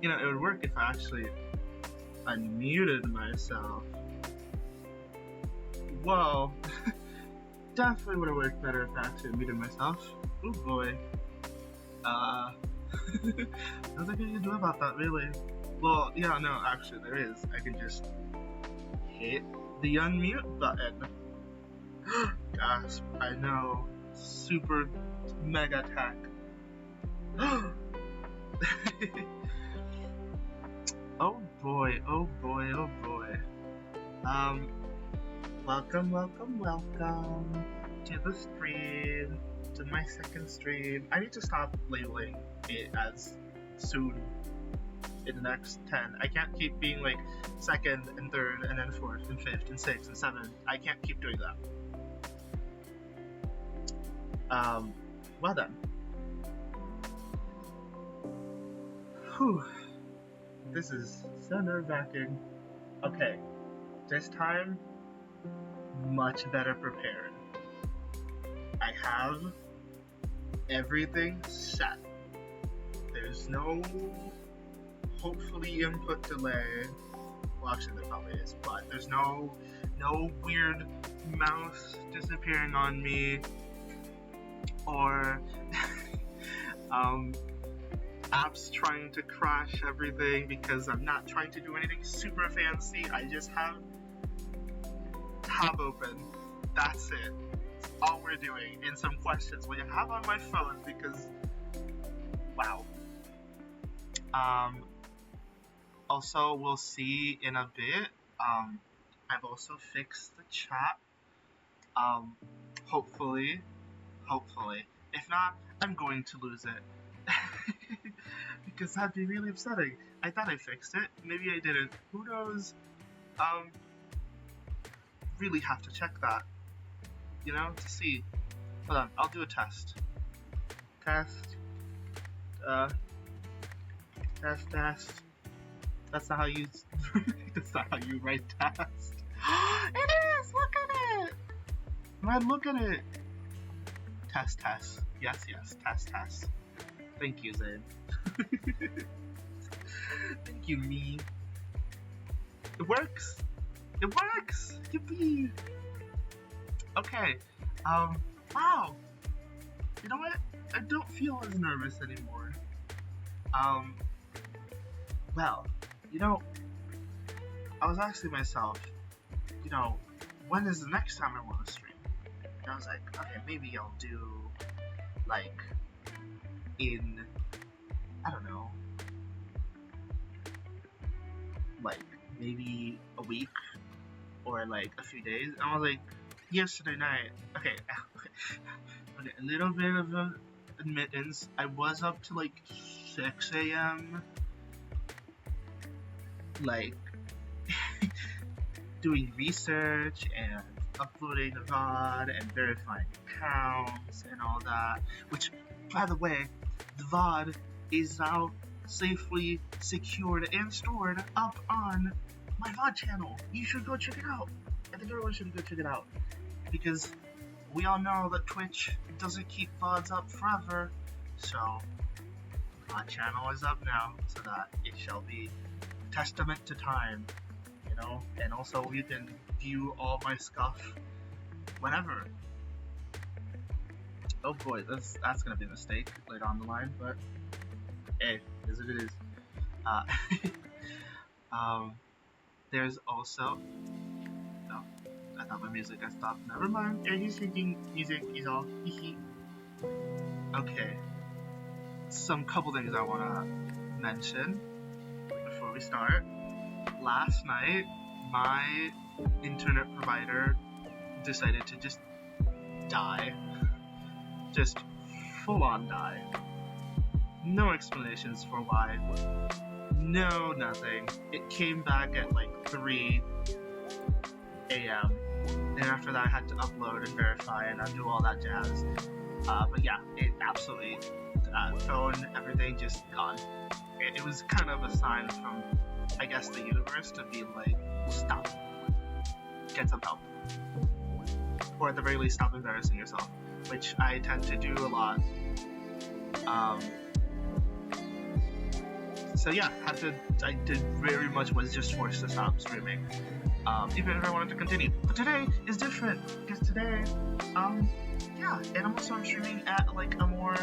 You know, it would work if I actually unmuted myself. Whoa. Definitely would have worked better if I actually muted myself. Oh boy. Nothing I can do about that, really. Well, yeah, no, actually there is. I can just hit the unmute button. Gasp, I know. Super mega tech. Oh boy, oh boy, oh boy. Welcome to the stream, to my second stream. I need to stop labeling it as soon in the next 10. I can't keep being like second and third and then fourth and fifth and sixth and seventh. I can't keep doing that. Well done. Whew. This is so nerve-wracking. Okay, this time, much better prepared. I have everything set. There's no, hopefully, input delay. Well, actually there probably is, but there's no weird mouse disappearing on me, or apps trying to crash everything because I'm not trying to do anything super fancy. I just have tab open. That's it. That's all we're doing. And some questions which I have on my phone because, wow. Also, we'll see in a bit. I've also fixed the chat. Hopefully. If not, I'm going to lose it. Because that'd be really upsetting. I thought I fixed it. Maybe I didn't. Who knows? Really have to check that. You know, to see. Hold on, I'll do a test. Test. Test. That's not how you. That's not how you write test. It is. Look at it. Man, look at it. Test. Yes. Test. Thank you, Zayn. Thank you, me. It works. Yippee. Okay. Wow. You know what? I don't feel as nervous anymore. Well, you know, I was asking myself, you know, when is the next time I want to stream? And I was like, okay, maybe I'll do, like, in maybe a week or like a few days. And I was like, yesterday night. Okay, okay, a little bit of admittance. I was up to like 6 a.m. like doing research and uploading the VOD and verifying accounts and all that. Which, by the way, the VOD is now safely secured and stored up on my VOD channel. You should go check it out. I think everyone should go check it out, because we all know that Twitch doesn't keep VODs up forever. So VOD channel is up now, so that it shall be testament to time, you know. And also you can view all my SCUFF whenever. Oh boy, that's gonna be a mistake later on the line, but hey, it is what it is. There's also, oh, I thought my music had stopped. Never mind. Yeah, he's singing music. He's all hee. Okay. Some couple things I wanna mention before we start. Last night, my internet provider decided to just die. Just full on die. No explanations for why. No, nothing. It came back at like 3 a.m. And after that I had to upload and verify and undo all that jazz. But yeah, it absolutely, phone, everything just gone. It was kind of a sign from, I guess, the universe to be like, stop. Get some help. Or at the very least, stop embarrassing yourself. Which I tend to do a lot. So yeah, I did very much was just forced to stop streaming, even if I wanted to continue. But today is different, because today, yeah, and also I'm streaming at like a more,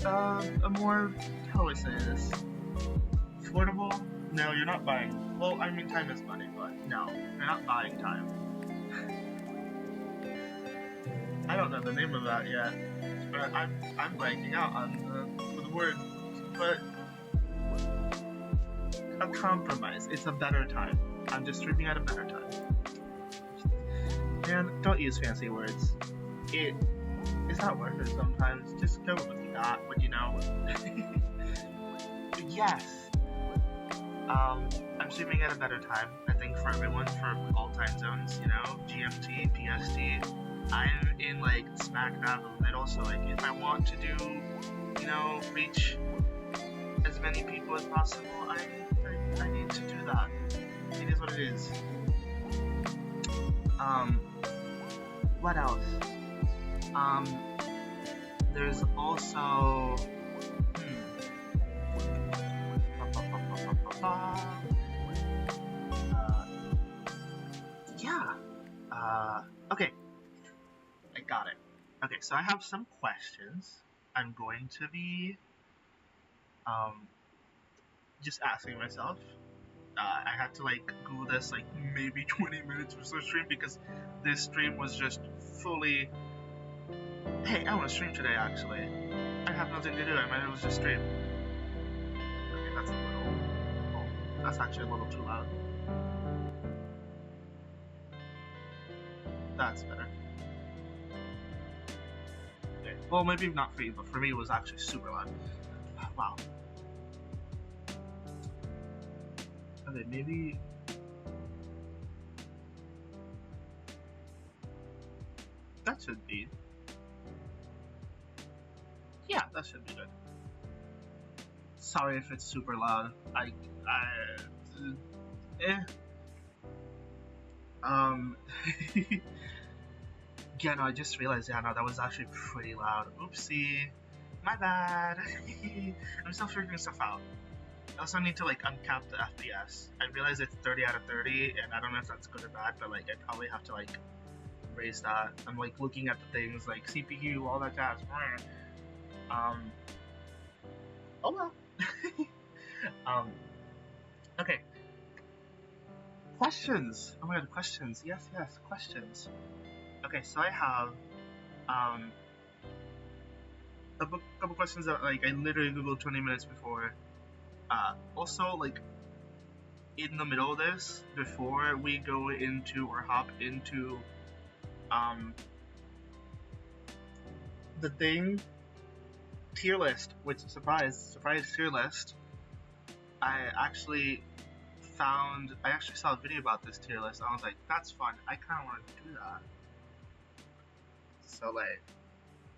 how do I say this? Affordable? No, you're not buying. Well, I mean, time is money, but no, you're not buying time. I don't know the name of that yet, but I'm blanking out on the word. But a compromise. It's a better time. I'm just streaming at a better time. And don't use fancy words. It's not worth it sometimes. Just go with what you got, what you know. But yes. I'm streaming at a better time, I think, for everyone, for all time zones, you know, GMT, PST. I'm in like smack dab in the middle, so like if I want to do, you know, reach as many people as possible, I need to do that. It is what it is. What else? There's also okay. I got it. Okay, so I have some questions I'm going to be just asking myself. I had to like Google this like maybe 20 minutes before stream, because this stream was just fully, hey, I want to stream today actually. I have nothing to do, I might as well just stream. Okay, that's a little, oh, that's actually a little too loud. That's better. Okay. Well, maybe not for you, but for me it was actually super loud. Wow. Okay, maybe... that should be... yeah, that should be good. Sorry if it's super loud. Yeah, no, I just realized, yeah, no, that was actually pretty loud. Oopsie. My bad. I'm still figuring stuff out. I also need to, like, uncap the FPS. I realize it's 30 out of 30, and I don't know if that's good or bad, but, like, I probably have to, like, raise that. I'm, like, looking at the things, like, CPU, all that jazz. Oh well. Okay. Questions! Oh my god, questions. Yes, questions. Okay, so I have, a couple questions that, like, I literally googled 20 minutes before Also, like, in the middle of this, before we go into or hop into the thing, tier list, which surprise tier list. I actually saw a video about this tier list. I was like, that's fun. I kind of want to do that. So like,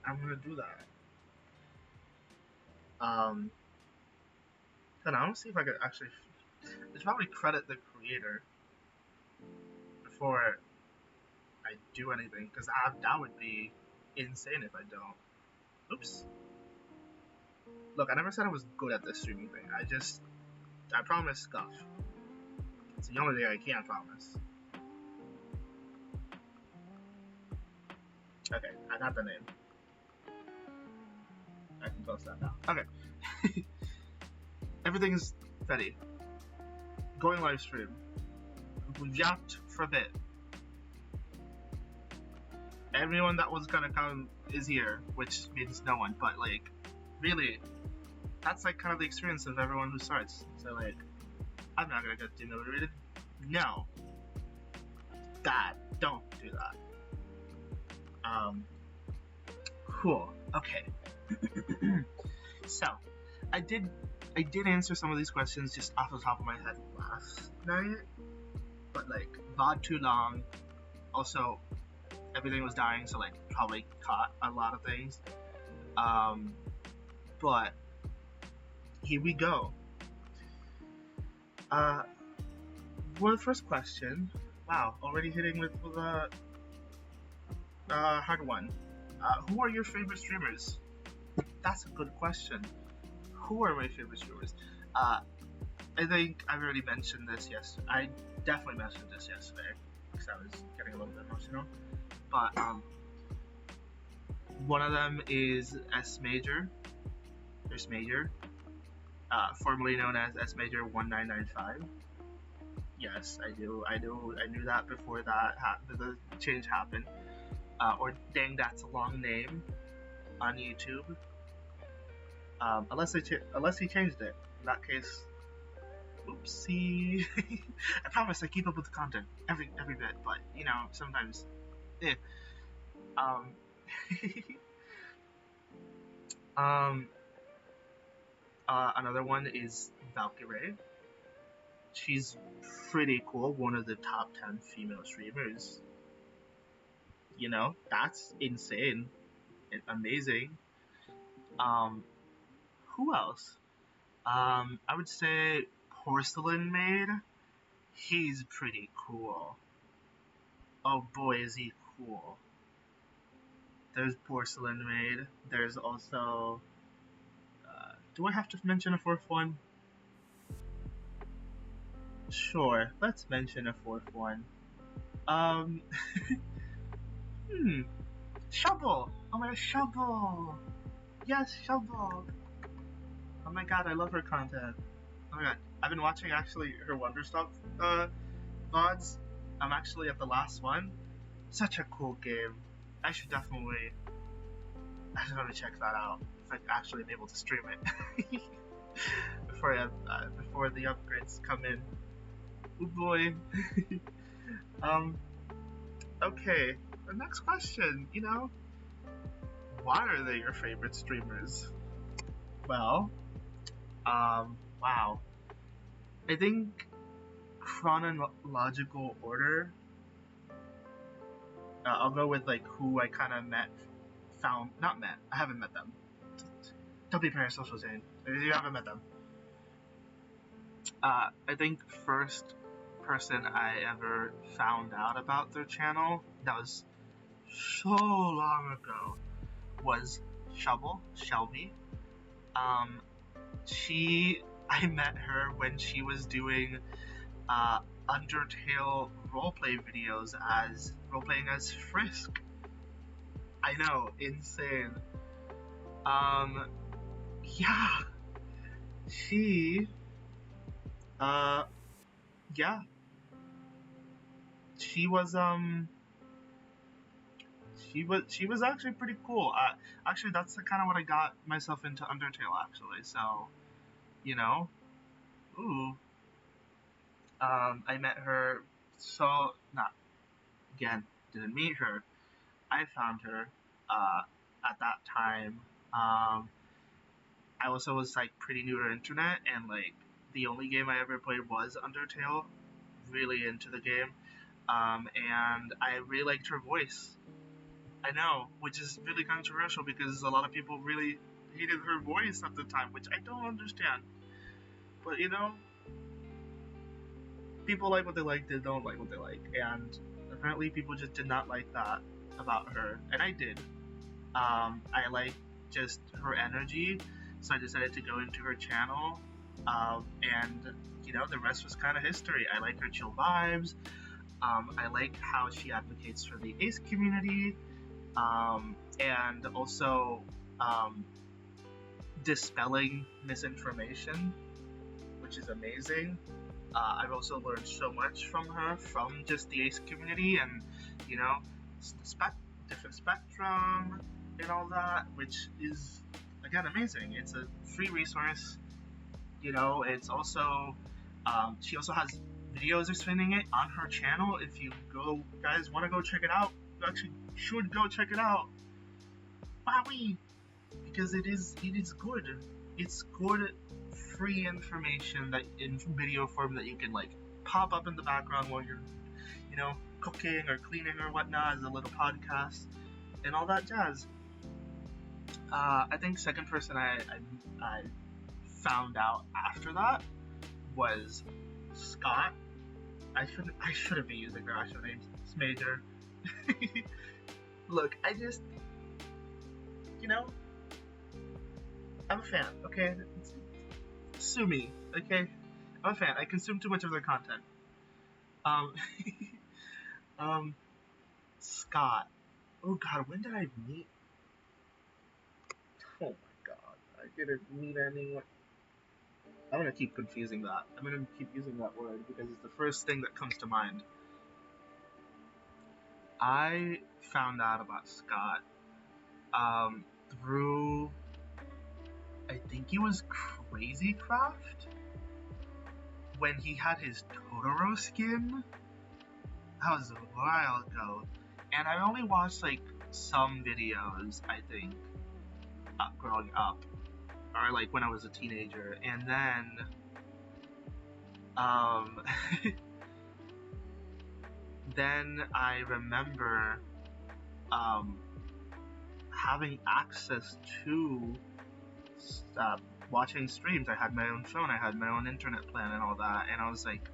I'm gonna do that. And I want to see if I could actually. I should probably credit the creator before I do anything, because that would be insane if I don't. Oops. Look, I never said I was good at this streaming thing. I promised SCUFF. It's the only thing I can promise. Okay, I got the name. I can post that now. Okay. Everything's ready. Going live stream. We've yapped for a bit. Everyone that was gonna come is here, which means no one, but like, really, that's like kind of the experience of everyone who starts. So like, I'm not gonna get demotivated. No. Don't do that. Cool. Okay. So, I did answer some of these questions just off the top of my head last night, but like, VOD too long. Also, everything was dying, so like, probably caught a lot of things. But here we go. For the first question, wow, already hitting with the hard one. Who are your favorite streamers? That's a good question. Who are my favorite streamers? I think I've already mentioned this yesterday. I definitely mentioned this yesterday because I was getting a little bit emotional. But one of them is S Major. There's Major, formerly known as S Major 1995. Yes, I do. I knew that before the change happened. Or dang, that's a long name on YouTube. Unless he changed it. In that case, oopsie. I promise I keep up with the content every bit, but you know, sometimes, another one is Valkyrie. She's pretty cool. One of the top 10 female streamers. You know, that's insane and amazing. Who else? I would say Porcelain Maid. He's pretty cool. Oh boy, is he cool. There's Porcelain Maid. There's also... do I have to mention a fourth one? Sure, let's mention a fourth one. Shovel! Oh my god, Shovel! Yes, Shovel! Oh my god, I love her content. Oh my god, I've been watching actually her Wonderstock VODs. I'm actually at the last one. Such a cool game. I should definitely check that out if I actually am able to stream it before the upgrades come in. Oh boy. Okay. The next question. You know, why are they your favorite streamers? Well, wow. I think chronological order. I'll go with like who I kind of not met. I haven't met them. Don't be parasocial, Zane. You haven't met them. I think first person I ever found out about their channel, that was so long ago, was Shelby. I met her when she was doing Undertale roleplay videos roleplaying as Frisk. I know, insane. Yeah. She was actually pretty cool. Actually, that's kind of what I got myself into Undertale, actually. So, you know, ooh, I met her, so, not, again, didn't meet her. I found her, at that time. I also was, like, pretty new to internet, and, like, the only game I ever played was Undertale. Really into the game. And I really liked her voice. I know, which is really controversial because a lot of people really hated her voice at the time, which I don't understand. But you know, people like what they like, they don't like what they like, and apparently people just did not like that about her, and I did. I like just her energy, so I decided to go into her channel, and you know, the rest was kind of history. I like her chill vibes. I like how she advocates for the ace community, and also um, dispelling misinformation, which is amazing. I've also learned so much from her, from just the ace community, and you know, different spectrum and all that, which is again amazing. It's a free resource. You know, it's also she also has videos explaining it on her channel. If you guys want to go check it out, you actually should go check it out. Wowie! Because it is good. It's good free information that in video form that you can like pop up in the background while you're, you know, cooking or cleaning or whatnot as a little podcast and all that jazz. I think second person I found out after that was Scott. I shouldn't be using their actual names. It's major. Look, I just, you know, I'm a fan, okay? Sue me, okay? I'm a fan. I consume too much of their content. Um, Scott. Oh god, when did I meet? Oh my god, I didn't meet anyone. I'm gonna keep confusing that. I'm gonna keep using that word because it's the first thing that comes to mind. I found out about Scott through, I think it was Crazy Craft when he had his Totoro skin. That was a while ago, and I only watched like some videos, I think, growing up, or like when I was a teenager, and then um, then I remember having access to watching streams. I had my own phone, I had my own internet plan and all that, and I was like,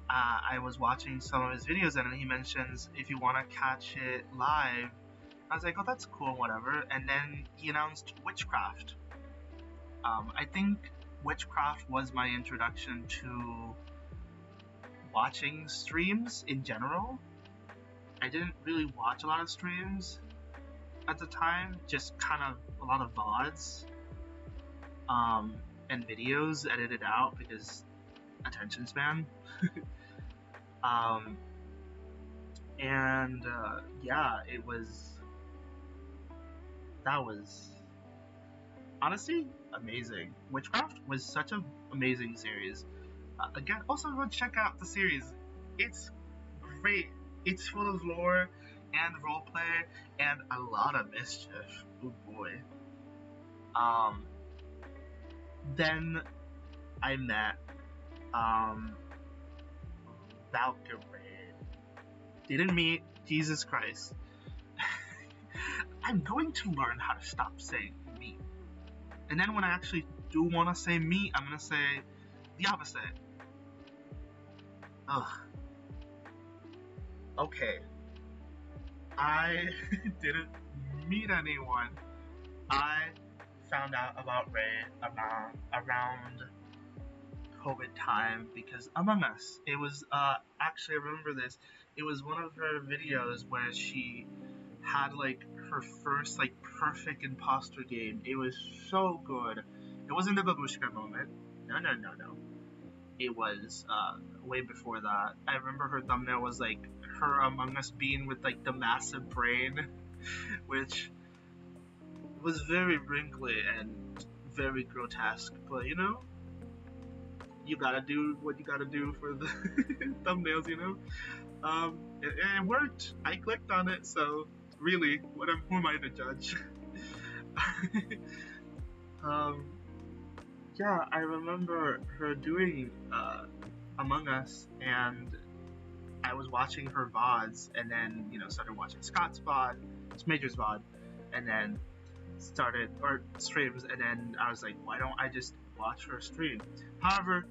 I was watching some of his videos, and he mentions if you want to catch it live. I was like, oh, that's cool, whatever. And then he announced Witchcraft. I think Witchcraft was my introduction to watching streams in general. I didn't really watch a lot of streams at the time, just kind of a lot of VODs and videos edited out because attention span. And yeah, that was honestly amazing. Witchcraft was such an amazing series. Again, also go check out the series. It's great. It's full of lore and roleplay and a lot of mischief. Oh boy. Then I met Valkyrie. Didn't meet, Jesus Christ. I'm going to learn how to stop saying me. And then when I actually do want to say me, I'm going to say the opposite. Ugh. Okay. I didn't meet anyone. I found out about Ray around COVID time because Among Us. It was actually, I remember this. It was one of her videos where she had like her first like perfect imposter game. It was so good. It wasn't the babushka moment. No. It was way before that. I remember her thumbnail was like her Among Us being with like the massive brain, which was very wrinkly and very grotesque. But you know, you gotta do what you gotta do for the thumbnails, you know. It worked. I clicked on it, so really, who am I to judge? um, yeah, I remember her doing Among Us, and I was watching her VODs, and then started watching Scott's VOD, Major's VOD, and then started or streams, and then I was like, why don't I just watch her stream? However,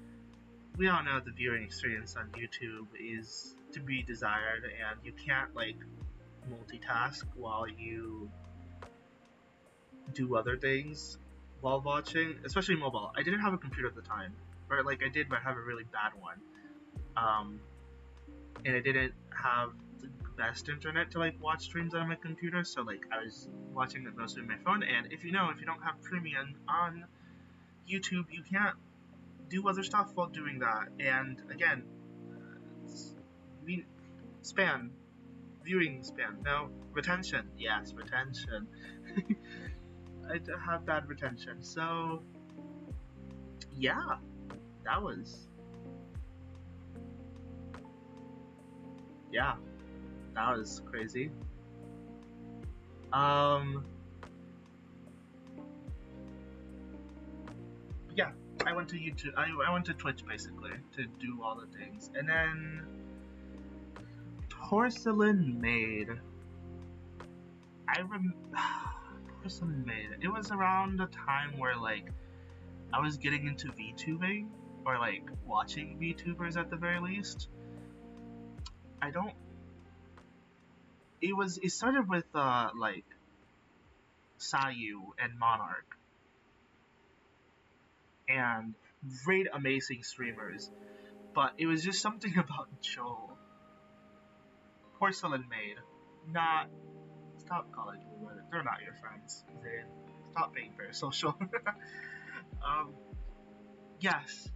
we all know the viewing experience on YouTube is to be desired, and you can't like multitask while you do other things while watching, especially mobile. I didn't have a computer at the time, or like I did, but I have a really bad one. And I didn't have the best internet to like watch streams on my computer, so like I was watching it mostly on my phone. And if you don't have premium on YouTube, you can't do other stuff while doing that. And again, viewing span, no, retention, yes, retention. I have bad retention, so yeah, that was crazy. Yeah, I went to YouTube. I went to Twitch basically to do all the things, and then Porcelain Maid. Porcelain Maid. It was around the time where like I was getting into VTubing, or like watching VTubers at the very least. It started with like Sayu and Monarch, and great amazing streamers, but it was just something about Joel. Porcelain Maid, stop calling people. They're not your friends. Stop being very social. Yes,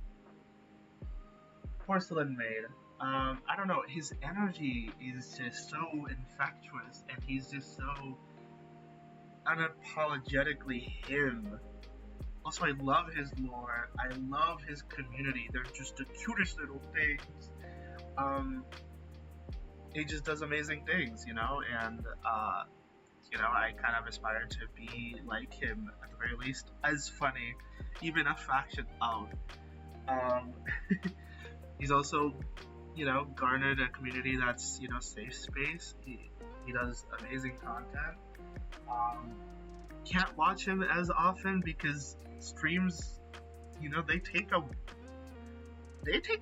Porcelain Maid. I don't know, his energy is just so infectious, and he's just so unapologetically him. Also, I love his lore. I love his community. They're just the cutest little things. He just does amazing things, and I kind of aspire to be like him at the very least. As funny, even a fraction of. He's also, garnered a community that's, safe space. He does amazing content. Can't watch him as often because streams, they take a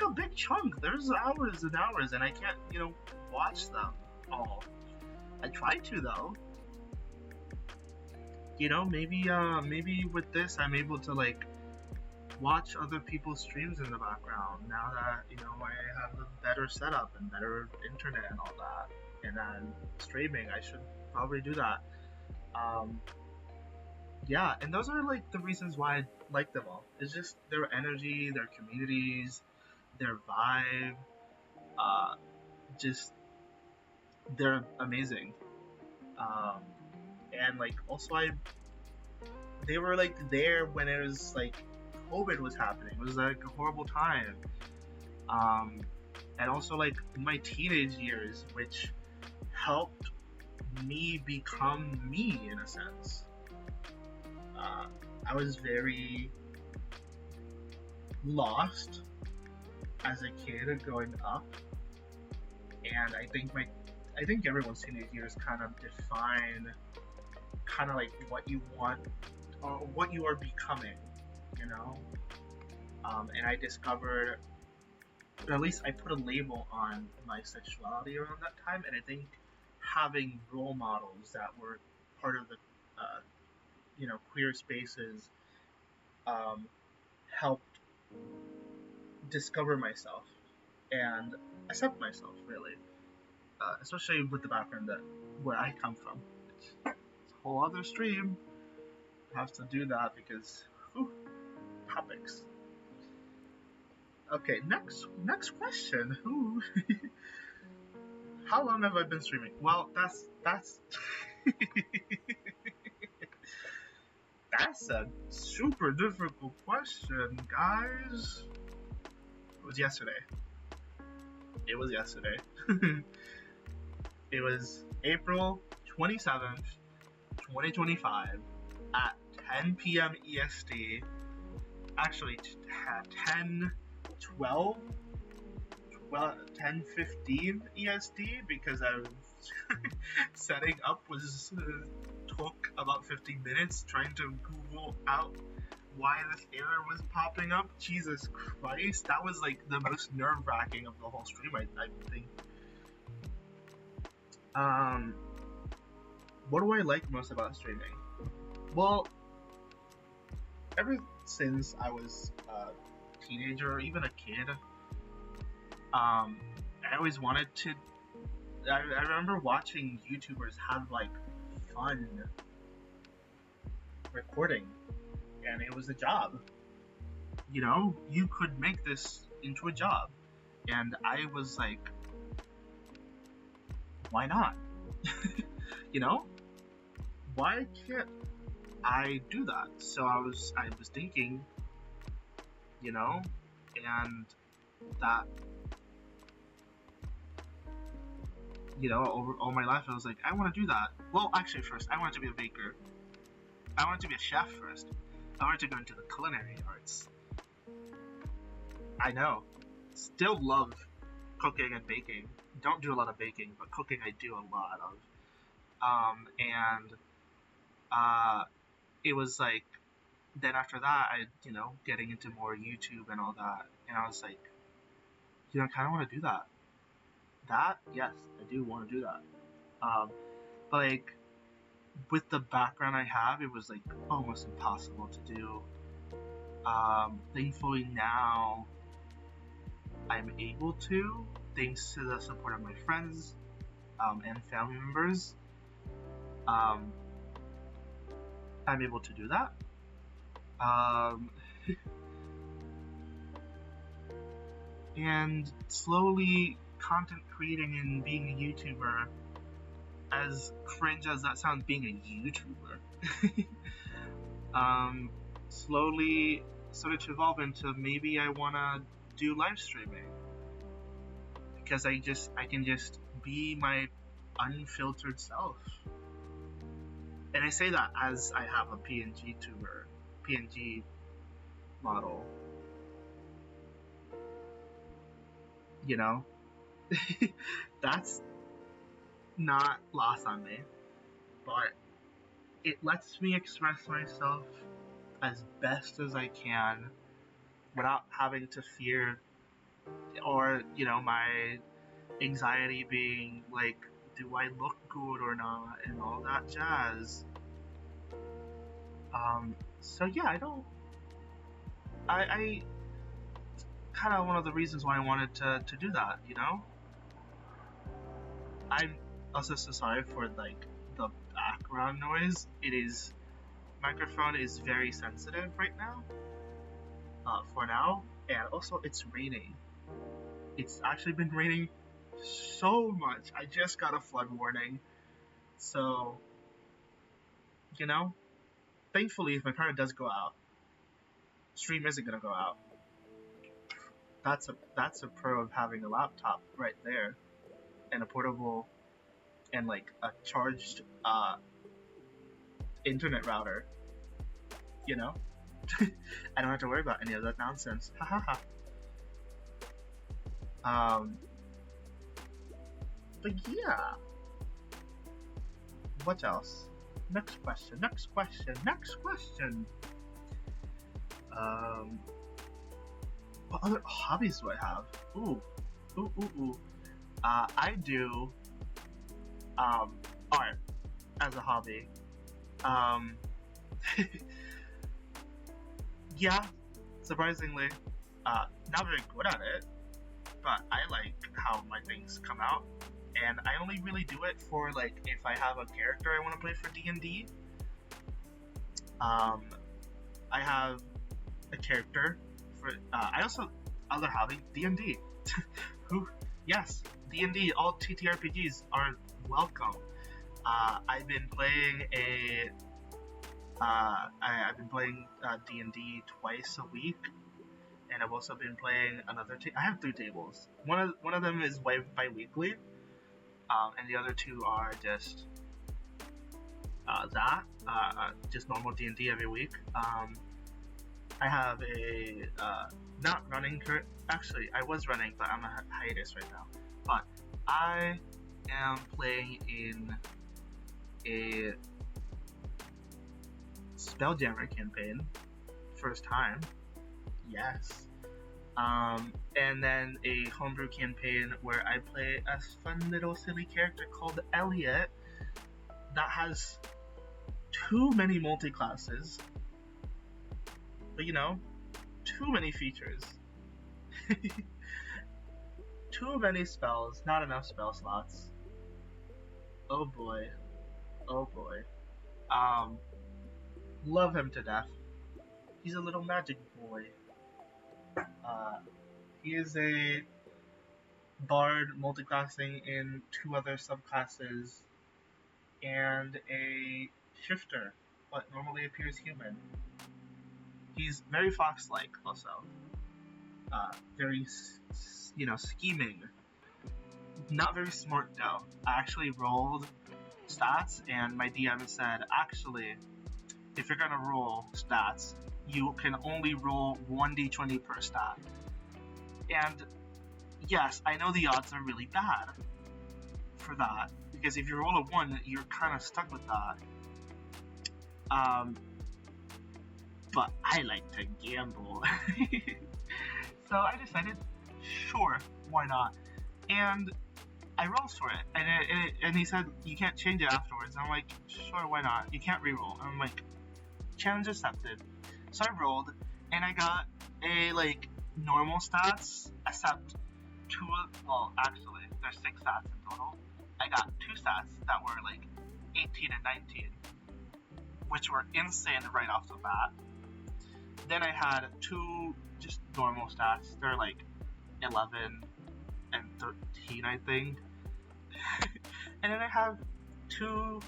big chunk. There's hours and hours, and I can't, watch them all. I try to though. Maybe with this I'm able to like watch other people's streams in the background now that I have a better setup and better internet and all that, and then streaming. I should probably do that. Yeah, and those are like the reasons why I like them all. It's just their energy, their communities, their vibe. Just they're amazing. And like also they were like there when it was like COVID was happening. It was like a horrible time. And also like in my teenage years, which helped me become me in a sense. I was very lost as a kid growing up, and I think everyone's teenage years kind of define kind of like what you want or what you are becoming, and I discovered, or at least I put a label on my sexuality around that time, and I think having role models that were part of the queer spaces helped discover myself and accept myself, really, especially with the background that where I come from. It's a whole other stream. I have to do that because topics. Okay, next question. Who? How long have I been streaming? Well, that's that's a super difficult question, guys. It was yesterday. It was yesterday. It was April 27th, 2025 at 10 p.m. EST. Actually, 10:15 EST, because I was setting up took about 15 minutes trying to Google out why this error was popping up. Jesus Christ, that was like the most nerve-wracking of the whole stream, I think. What do I like most about streaming? Well, ever since I was a teenager or even a kid, I always wanted to. I remember watching YouTubers have like fun recording, and it was a job. You know, you could make this into a job, and I was like, why not? You know, why can't I do that? So I was thinking, you know, and that, you know, over all my life I was like, I want to do that. Well, actually, first I wanted to be a baker. I wanted to be a chef first. I wanted to go into the culinary arts. I know, still love cooking and baking. Don't do a lot of baking, but cooking I do a lot of. It was like, then after that, you know, getting into more YouTube and all that, and I was like, you know, I kind of want to do that. Yes, I do want to do that. But like, with the background I have, it was like almost impossible to do. Thankfully now, I'm able to, thanks to the support of my friends and family members. I'm able to do that. And slowly content creating and being a YouTuber, as cringe as that sounds, being a YouTuber, slowly started to evolve into maybe I want to do live streaming, because I can just be my unfiltered self. And I say that as I have a PNG model, you know. That's not lost on me, but it lets me express myself as best as I can without having to fear, or, you know, my anxiety being like, do I look good or not, and all that jazz. So yeah, I kind of one of the reasons why I wanted to do that, you know. I'm also so sorry for like the background noise. Microphone is very sensitive right now, for now, and also it's raining. It's actually been raining so much. I just got a flood warning, so, you know, thankfully if my power does go out, stream isn't gonna go out. That's a pro of having a laptop right there, and a portable, and like a charged internet router, you know. I don't have to worry about any of that nonsense. But yeah, what else? Next question. What other hobbies do I have? Ooh. I do art as a hobby. Yeah, surprisingly, not very good at it, but I like how my things come out, and I only really do it for like if I have a character I want to play for D&D. I have a character for. I also other hobby D&D. Yes, D&D. All TTRPGs are welcome. I've been playing I've been playing D&D twice a week, and I've also been playing another. I have 3 tables. One of them is bi-weekly, and the other 2 are just just normal D&D every week. I have a not running current. Actually, I was running, but I'm on hiatus right now. But I am playing in a Spelljammer campaign, first time. Yes. And then a homebrew campaign where I play a fun little silly character called Elliot that has too many multi-classes, but you know, too many features. Too many spells, not enough spell slots. Oh boy. Oh boy. Love him to death. He's a little magic boy. He is a bard multiclassing in 2 other subclasses, and a shifter, but normally appears human. He's very fox-like, also. Very, scheming. Not very smart, though. I actually rolled stats, and my DM said, actually, if you're gonna roll stats, you can only roll 1d20 per stat. And yes, I know the odds are really bad for that, because if you roll a 1, you're kind of stuck with that. But I like to gamble. So I decided, sure, why not? And I rolled for it, and he said, you can't change it afterwards. I'm like, sure, why not? You can't reroll. I'm like, challenge accepted. So I rolled, and I got a, normal stats, except 2 well, actually, there's 6 stats in total. I got 2 stats that were, 18 and 19, which were insane right off the bat. Then I had 2 just normal stats. They're, 11 and 13, I think. And then I have 2,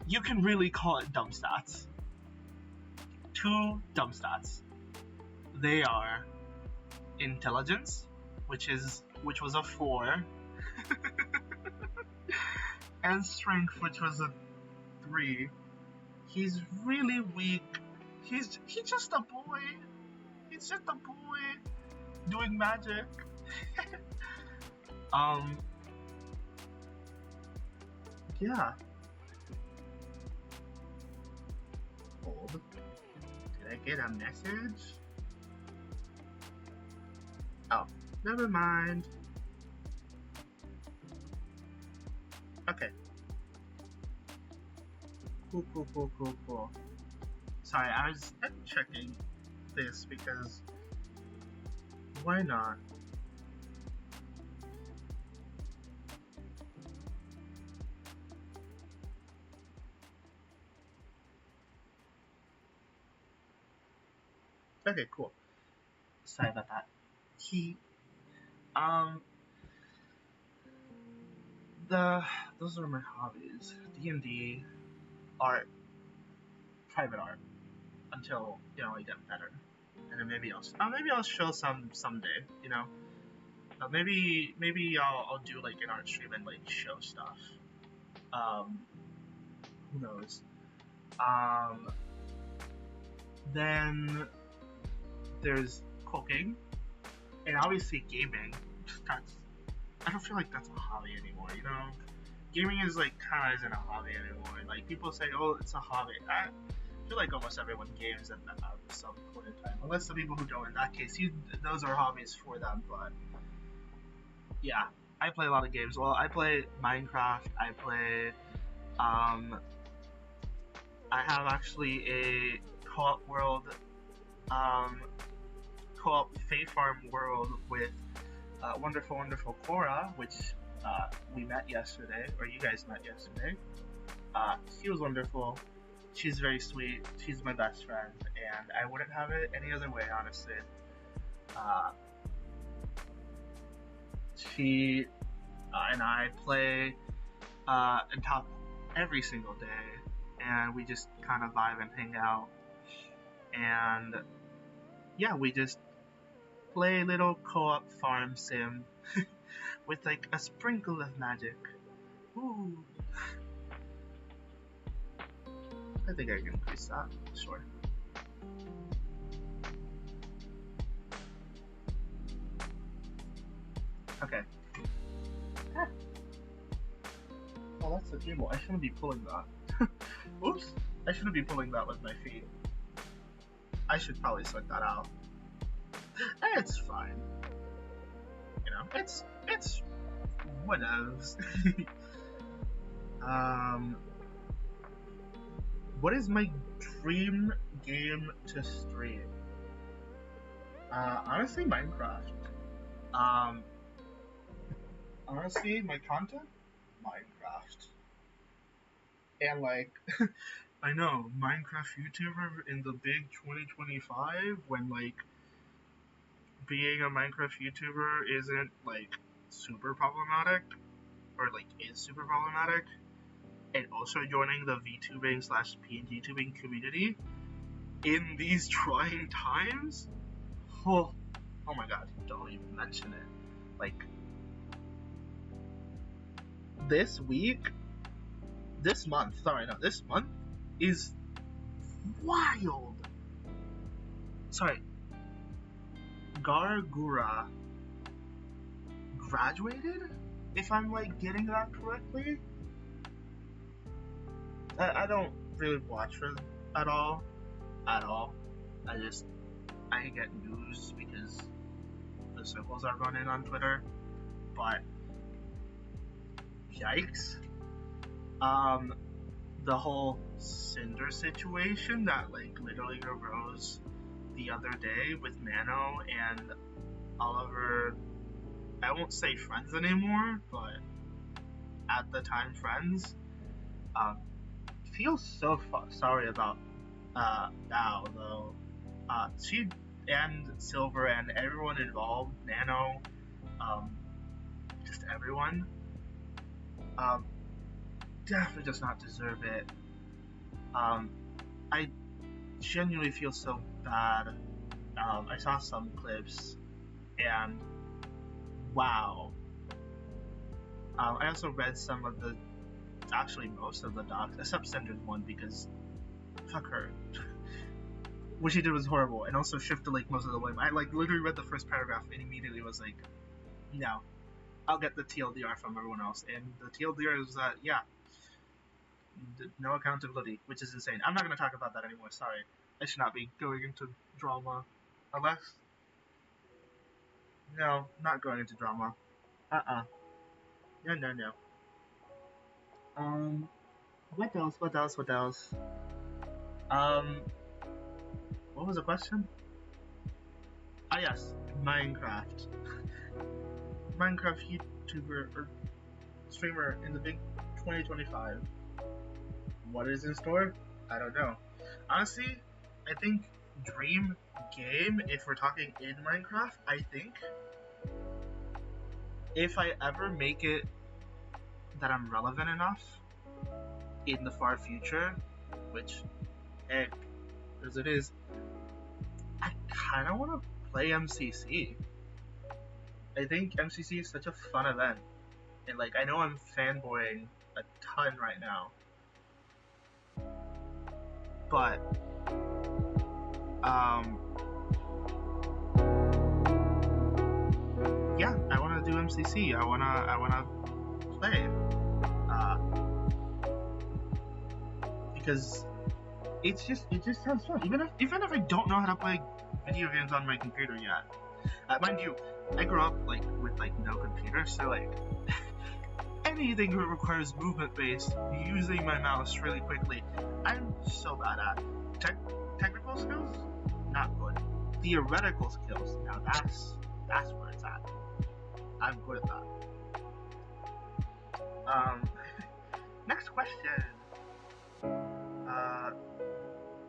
you can really call it dumb stats. 2 dumb stats. They are intelligence, which was a 4, and strength, which was a 3. He's really weak. He's just a boy. He's just a boy doing magic. Yeah. Hold. Did I get a message? Oh, never mind. Okay. Cool. Sorry, I was checking this because why not? Okay, cool. Sorry about that. Those are my hobbies. D&D, art, private art, until, I get better. And then maybe I'll show some someday, maybe I'll do, an art stream and, show stuff. Who knows? Then there's cooking, and obviously gaming. I don't feel like that's a hobby anymore, Gaming is kind of isn't a hobby anymore. People say, oh, it's a hobby. I feel like almost everyone games at some point in time, unless the people who don't. In that case, those are hobbies for them. But yeah, I play a lot of games. Well, I play Minecraft. I play. I have actually a co-op world. Co-op Fae Farm world with wonderful Cora, which we met yesterday, or you guys met yesterday. She was wonderful. She's very sweet. She's my best friend, and I wouldn't have it any other way, honestly. She and I play and talk every single day, and we just kind of vibe and hang out. And yeah, we just play a little co-op farm sim with like a sprinkle of magic. Ooh. I think I can increase that. Sure. Okay. Ah. Oh, that's the cable. I shouldn't be pulling that. Oops. I shouldn't be pulling that with my feet. I should probably sort that out. It's fine. You know, it's whatevs. What is my dream game to stream? Honestly, Minecraft. Um, honestly, my content, Minecraft. And like, I know, Minecraft YouTuber in the big 2025 when like being a Minecraft YouTuber isn't like super problematic or like is super problematic, and also joining the VTubing slash PNG tubing community in these trying times. Oh, oh my god, don't even mention it. Like this month is wild. Sorry, Gargura graduated, if I'm like getting that correctly. I don't really watch her at all. I get news because the circles are running on Twitter. But yikes. The whole Cinder situation that like literally arose the other day with Mano and Oliver. I won't say friends anymore, but at the time friends. Feel so sorry about Bao though. She and Silver and everyone involved, Nano, just everyone, um, definitely does not deserve it. I genuinely feel so bad. I saw some clips, and wow. I also read some of the, actually most of the docs, except Cinder's one because fuck her. What she did was horrible, and also shifted like most of the blame. I like literally read the first paragraph and immediately was like, no, I'll get the TLDR from everyone else, and the TLDR is that yeah, no accountability, which is insane. I'm not gonna talk about that anymore. Sorry, I should not be going into drama, unless no, not going into drama. No, no, no. Um, what else? What else? What else? Um, what was the question? Ah, yes, Minecraft. Minecraft YouTuber or streamer in the big 2025. What is in store? I don't know. Honestly, I think dream game, if we're talking in Minecraft, I think if I ever make it that I'm relevant enough in the far future, which, heck, as it is, I kind of want to play MCC. I think MCC is such a fun event. And, like, I know I'm fanboying a ton right now. But, yeah, I want to do MCC. I wanna play. Because it just sounds fun. Even if I don't know how to play video games on my computer yet. Mind you, I grew up like with like no computer, so like anything that requires movement based, using my mouse really quickly, I'm so bad at. Technical skills, not good. Theoretical skills, now that's where it's at. I'm good at that. Next question.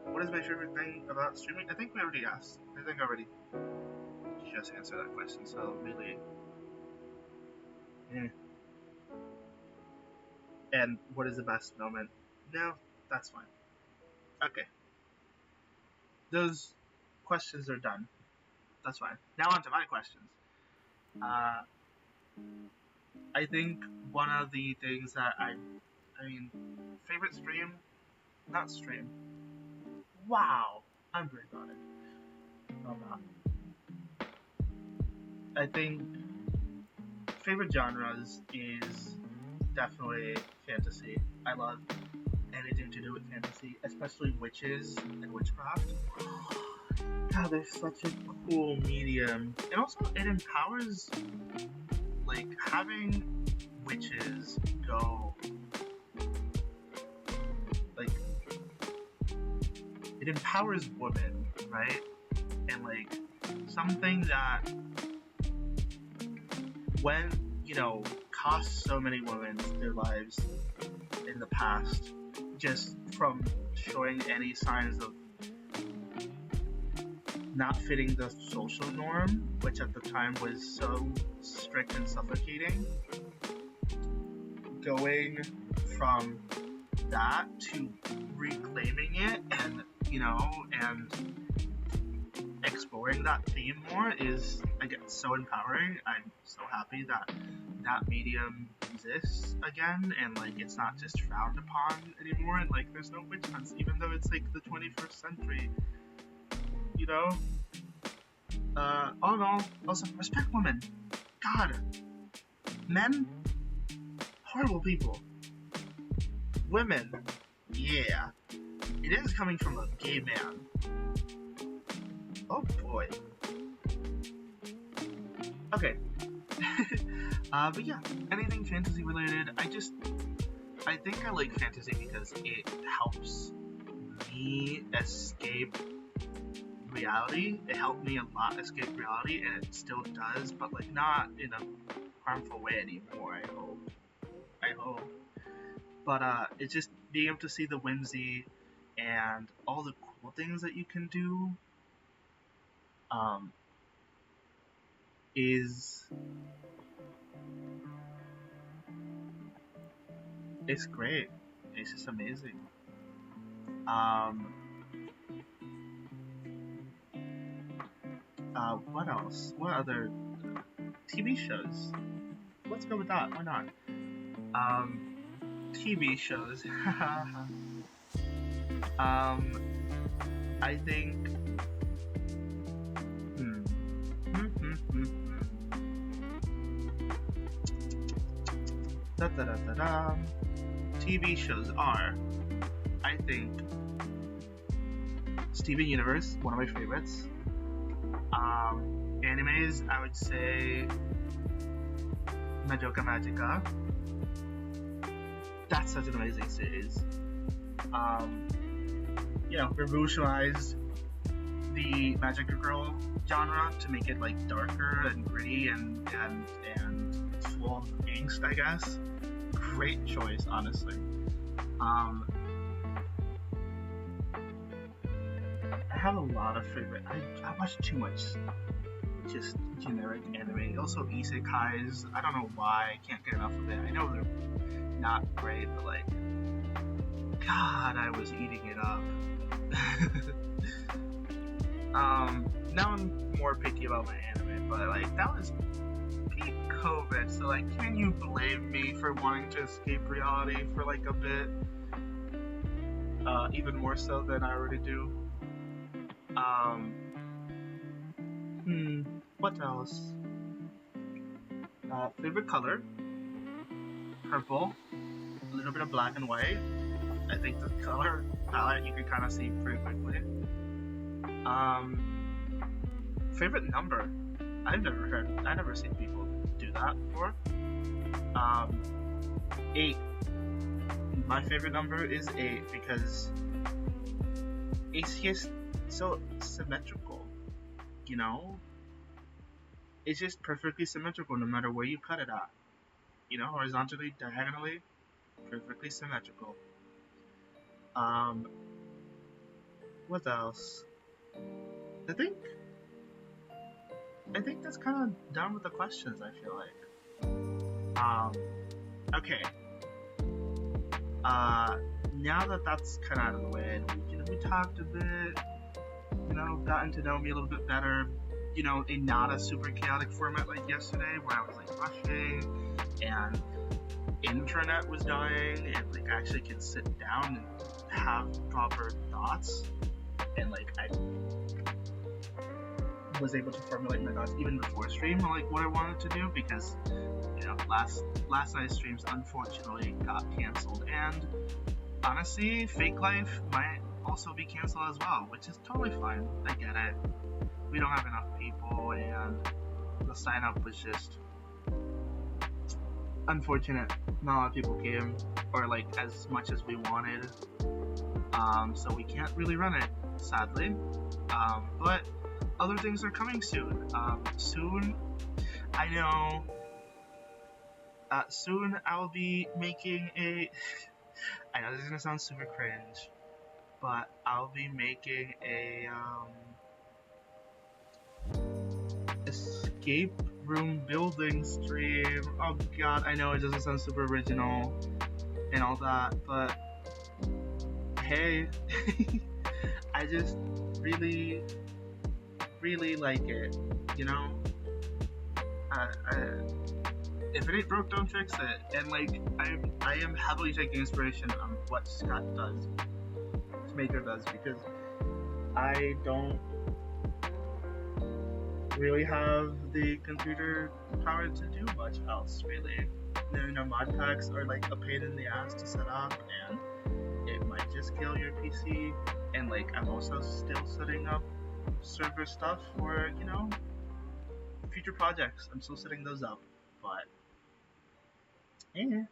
What is my favorite thing about streaming? I think we already asked. I think I already just answered that question, so really. Eh. And what is the best moment? No, that's fine. Okay. Those questions are done. that's fine. Now on to my questions. I think one of the things that I mean, favorite stream, not stream. Wow, I'm very excited. I think favorite genres is definitely fantasy. I love anything to do with fantasy, especially witches and witchcraft. God, they're such a cool medium. And also, it empowers, like, having witches go, like, it empowers women, right? And, like, something that, when, you know, cost so many women their lives in the past, just from showing any signs of not fitting the social norm, which at the time was so strict and suffocating, going from that to reclaiming it and, you know, and exploring that theme more is, again, so empowering. I'm so happy that that medium exists again, and, like, it's not just frowned upon anymore, and, like, there's no witch hunts, even though it's, like, the 21st century, you know? All in all, also, respect women. God. Men? Horrible people. Women? Yeah. It is coming from a gay man. Oh boy. Okay. But yeah, anything fantasy related, I think I like fantasy because it helps me escape reality. It helped me a lot escape reality, and it still does, but, like, not in a harmful way anymore, I hope. But, it's just being able to see the whimsy and all the cool things that you can do, it's great. It's just amazing. What else? What other TV shows? Let's go with that. Why not? TV shows. I think. TV shows are, I think, Steven Universe, one of my favorites. Animes, I would say Madoka Magica. That's such an amazing series. You know, revolutionized the Magic Girl genre to make it, like, darker and gritty and full of angst, I guess. Great choice, honestly. I have a lot of favorite. I watch too much just generic anime. Also, isekais. I don't know why I can't get enough of it. I know they're not great, but, like, God, I was eating it up. Now I'm more picky about my anime, but, like, that was peak COVID, so, like, can you blame me for wanting to escape reality for, like, a bit? Even more so than I already do. What else? Favorite color? Purple. A little bit of black and white. I think the color palette you can kind of see pretty quickly. Favorite number? I've never seen people do that before. 8. My favorite number is 8 because it's just so symmetrical, you know? It's just perfectly symmetrical no matter where you cut it at. You know, horizontally, diagonally, perfectly symmetrical. What else? I think that's kind of done with the questions, I feel like. Okay. Now that that's kind of out of the way, and, you know, we talked a bit, you know, gotten to know me a little bit better, you know, not a super chaotic format like yesterday where I was like rushing and internet was dying and like I actually could sit down and have proper thoughts, and like I was able to formulate my thoughts even before stream, like what I wanted to do, because you know last night's streams unfortunately got canceled, and honestly Fake Life might also be canceled as well, which is totally fine. I get it. We don't have enough people and the sign up was just unfortunate. Not a lot of people came, or like as much as we wanted, so we can't really run it, sadly, but other things are coming soon. Soon, I know, soon I'll be making a, I know this is gonna sound super cringe, but I'll be making a, escape room building stream. Oh god, I know it doesn't sound super original and all that, but hey, I just really like it, you know? If it ain't broke, don't fix it. And like, I am heavily taking inspiration on what Scott does, Maker does, because I don't really have the computer power to do much else, really. You know, mod packs are like a pain in the ass to set up, and it might just kill your PC. And like, I'm also still setting up server stuff for, you know, future projects. I'm still setting those up, but yeah.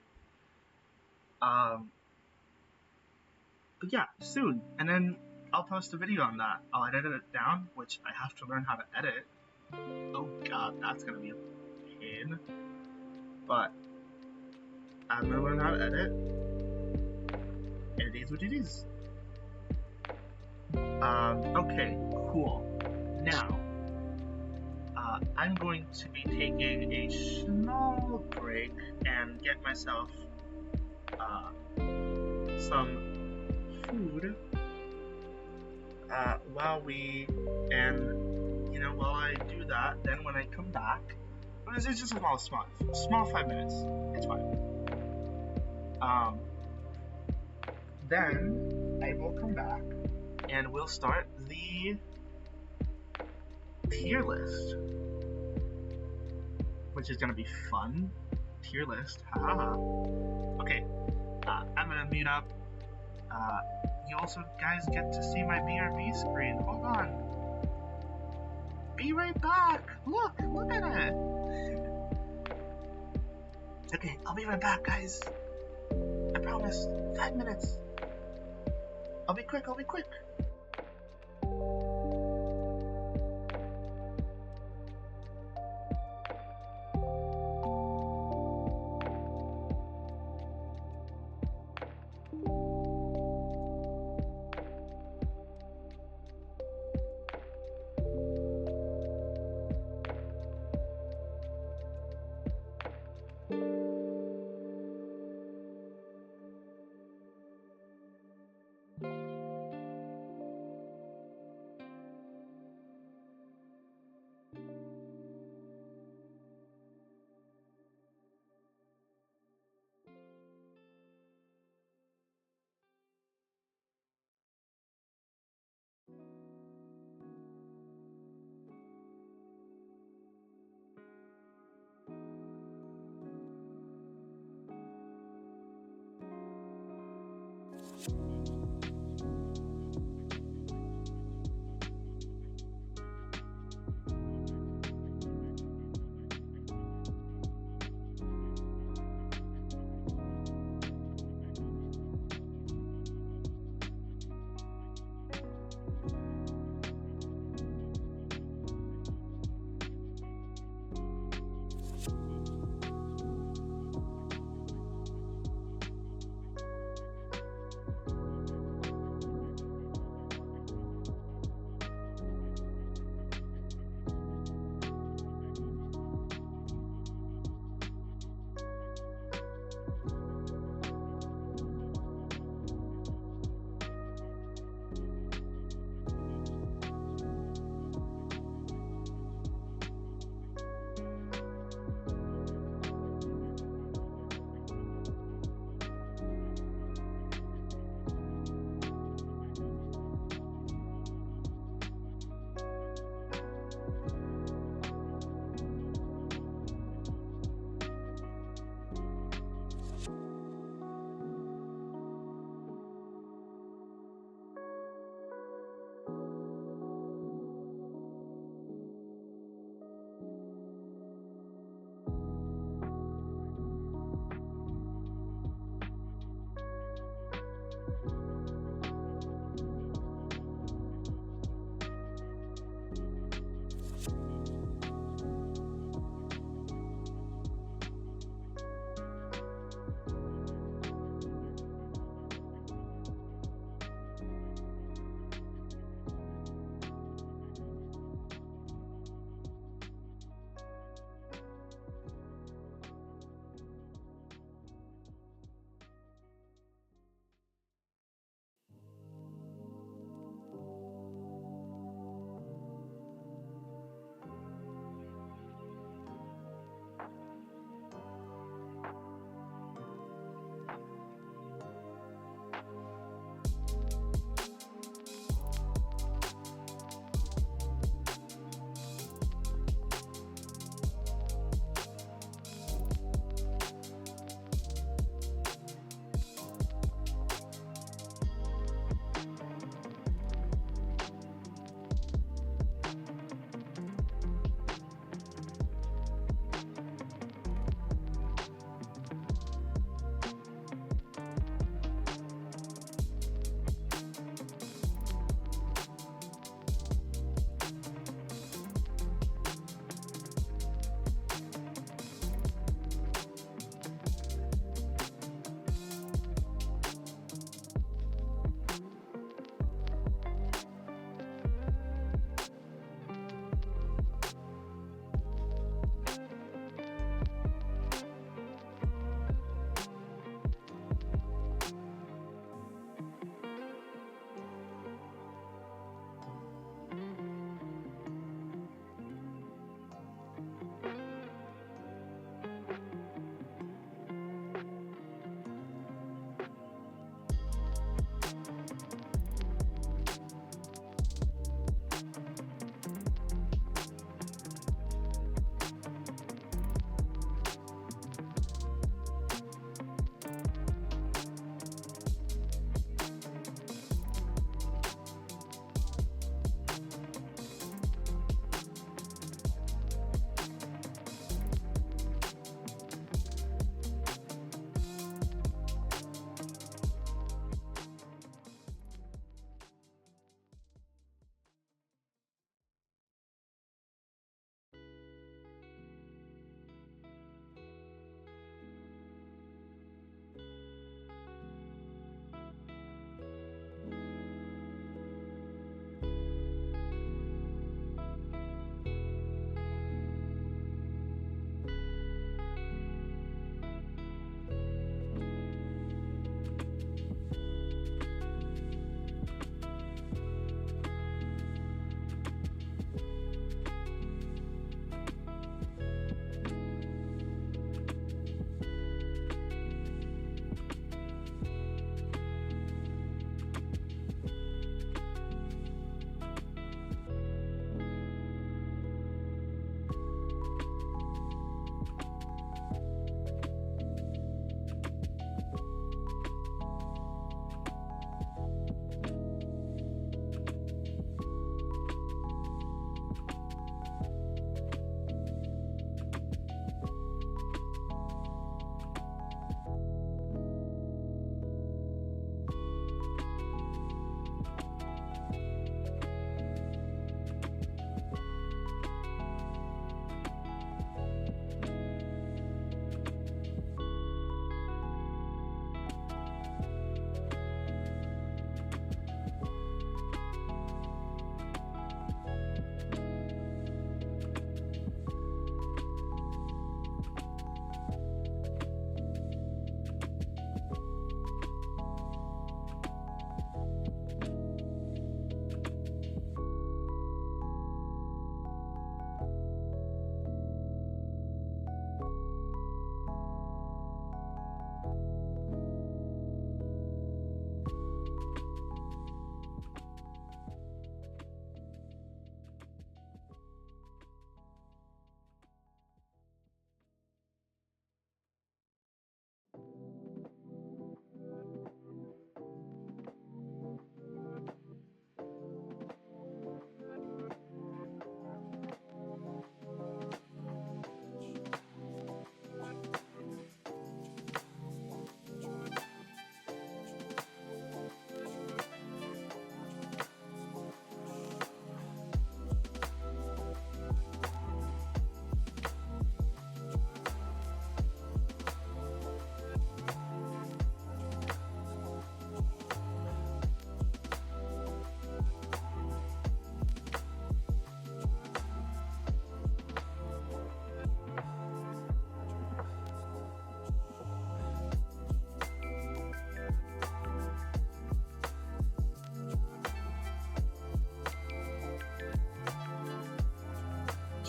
But yeah, soon. And then I'll post a video on that. I'll edit it down, which I have to learn how to edit. Oh god, that's gonna be a pain. But I'm gonna learn how to edit. And it is what it is. Okay, cool. Now, I'm going to be taking a small break and get myself some food while I do that, then when I come back, it's just a small 5 minutes, it's fine. Then I will come back and we'll start the tier list, which is gonna be fun. Tier list, haha. Okay, I'm gonna mute up. You also guys get to see my BRB screen. Hold on. Be right back. Look at it. Okay, I'll be right back, guys. I promise. 5 minutes. I'll be quick.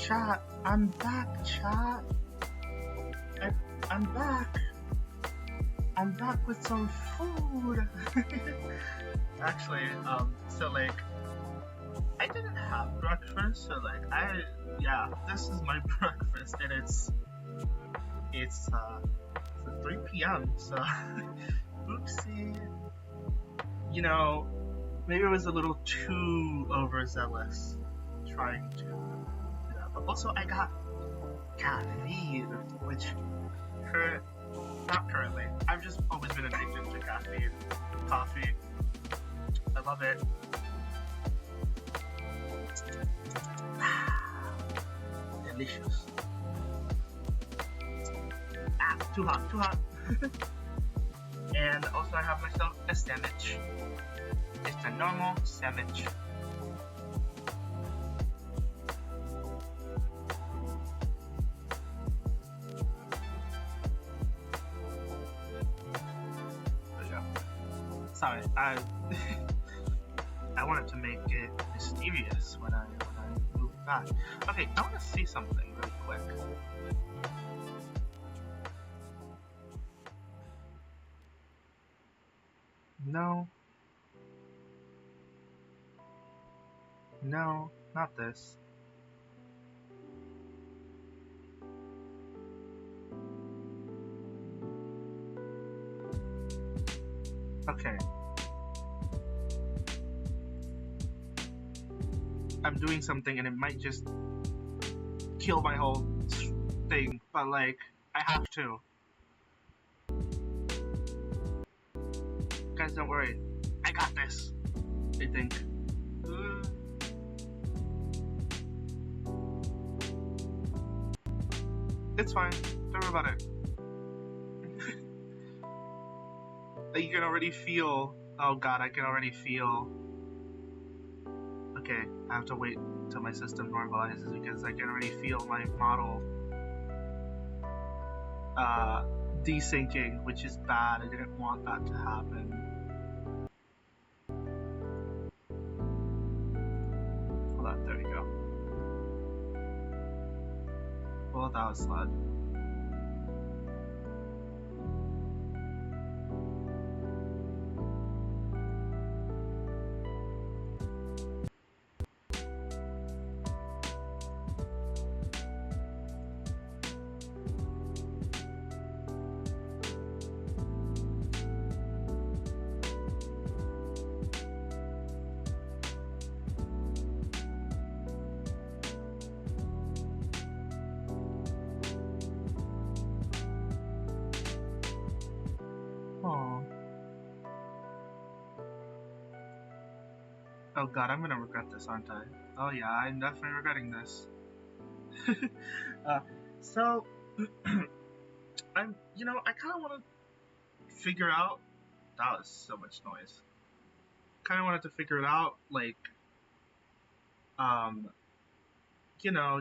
Chat, I'm back, chat. I'm back. I'm back with some food. Actually, so like, I didn't have breakfast, so like, yeah, this is my breakfast, and it's 3 p.m. So, oopsie. You know, maybe I was a little too overzealous trying to do that, but also I got caffeine, which not currently. I've just always been addicted to caffeine. Coffee. I love it. Delicious. Too hot, too hot. And also I have myself a sandwich. It's a normal sandwich. Sorry, I wanted to make it mysterious when I moved back. Okay, I want to see something really quick. No. No, not this. Okay. I'm doing something and it might just kill my whole thing, but like, I have to. Guys, don't worry. I got this. I think. It's fine. Don't worry about it. You can already feel. Oh god, I can already feel. Okay, I have to wait until my system normalizes because I can already feel my model desyncing, which is bad. I didn't want that to happen. Hold on, there we go. Well, that was loud. Oh god, I'm gonna regret this, aren't I? Oh yeah, I'm definitely regretting this. So, I kind of want to figure out, that was so much noise. Kind of wanted to figure it out, like,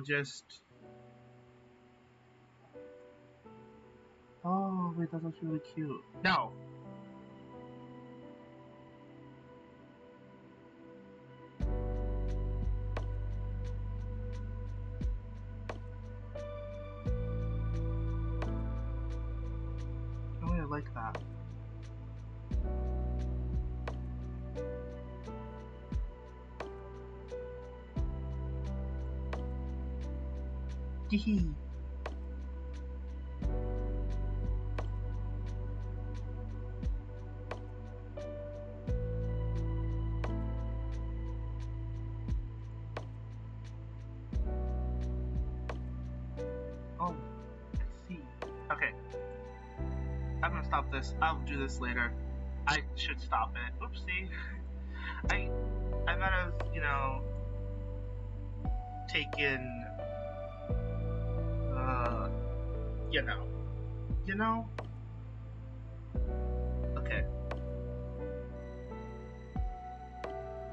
just, oh wait, that looks really cute. No! Oh, I like that. Hee. Oh, I see. Okay. I'm gonna stop this. I'll do this later. I should stop it. Oopsie. I might have, taken, Okay.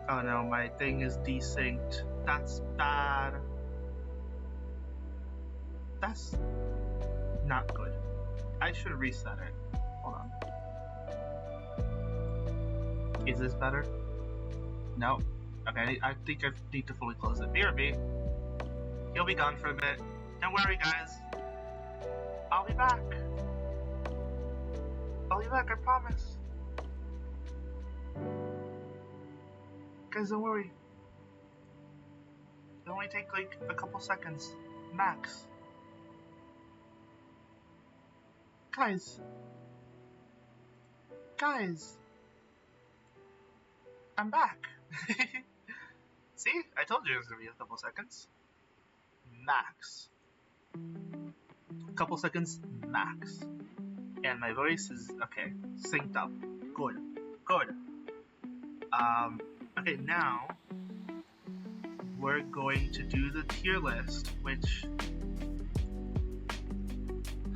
Oh no, my thing is desynced. That's bad. That's not good. I should reset it. Hold on. Is this better? No. Okay, I think I need to fully close it. BRB. He'll be gone for a bit. Don't worry, guys. I'll be back. I'll be back, I promise. Guys, don't worry. It'll only take like a couple seconds, max. Guys. I'm back. See? I told you it was gonna be a couple seconds. Max. A couple seconds, max. And my voice is, okay, synced up. Good. Okay, now we're going to do the tier list, which,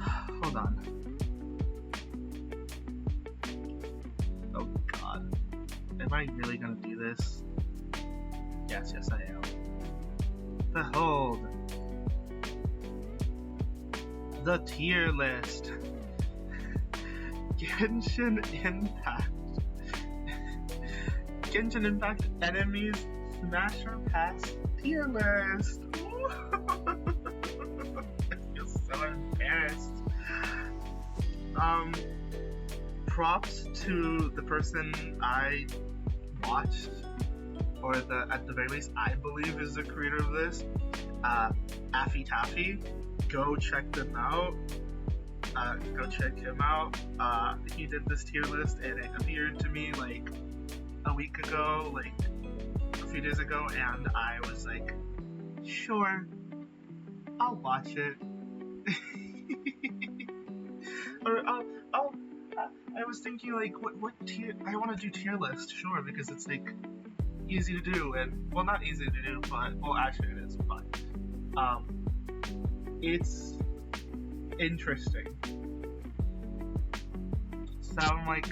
hold on. Oh god. Am I really gonna do this? Yes, I am. Behold. The tier list. Genshin Impact enemies Smasher Pass tier list. I feel so embarrassed. Props to the person I watched, or at the very least I believe is the creator of this, Affy Taffy. Go check them out. Go check him out. He did this tier list and it appeared to me like a week ago, like a few days ago, and I was like, sure, I'll watch it. Or I was thinking like, what tier, I want to do tier list, sure, because it's like easy to do, and well, not easy to do, but well, actually it is, but it's interesting. So I'm like,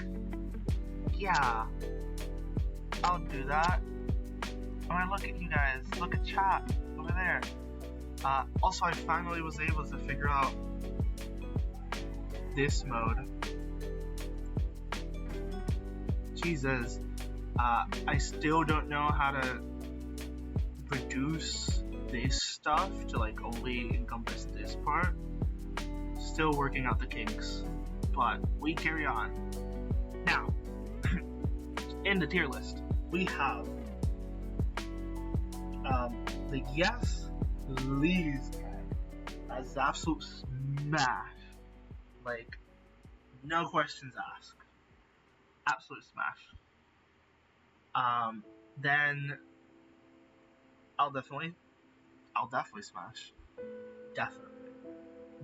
yeah, I'll do that. I mean, look at you guys, look at chat over there. Also, I finally was able to figure out this mode. Jesus, I still don't know how to reduce this stuff to like only encompass this part. Still working out the kinks, but we carry on. Now, in the tier list, we have the Yes Please as absolute smash, like no questions asked, absolute smash. Then I'll definitely smash, definitely.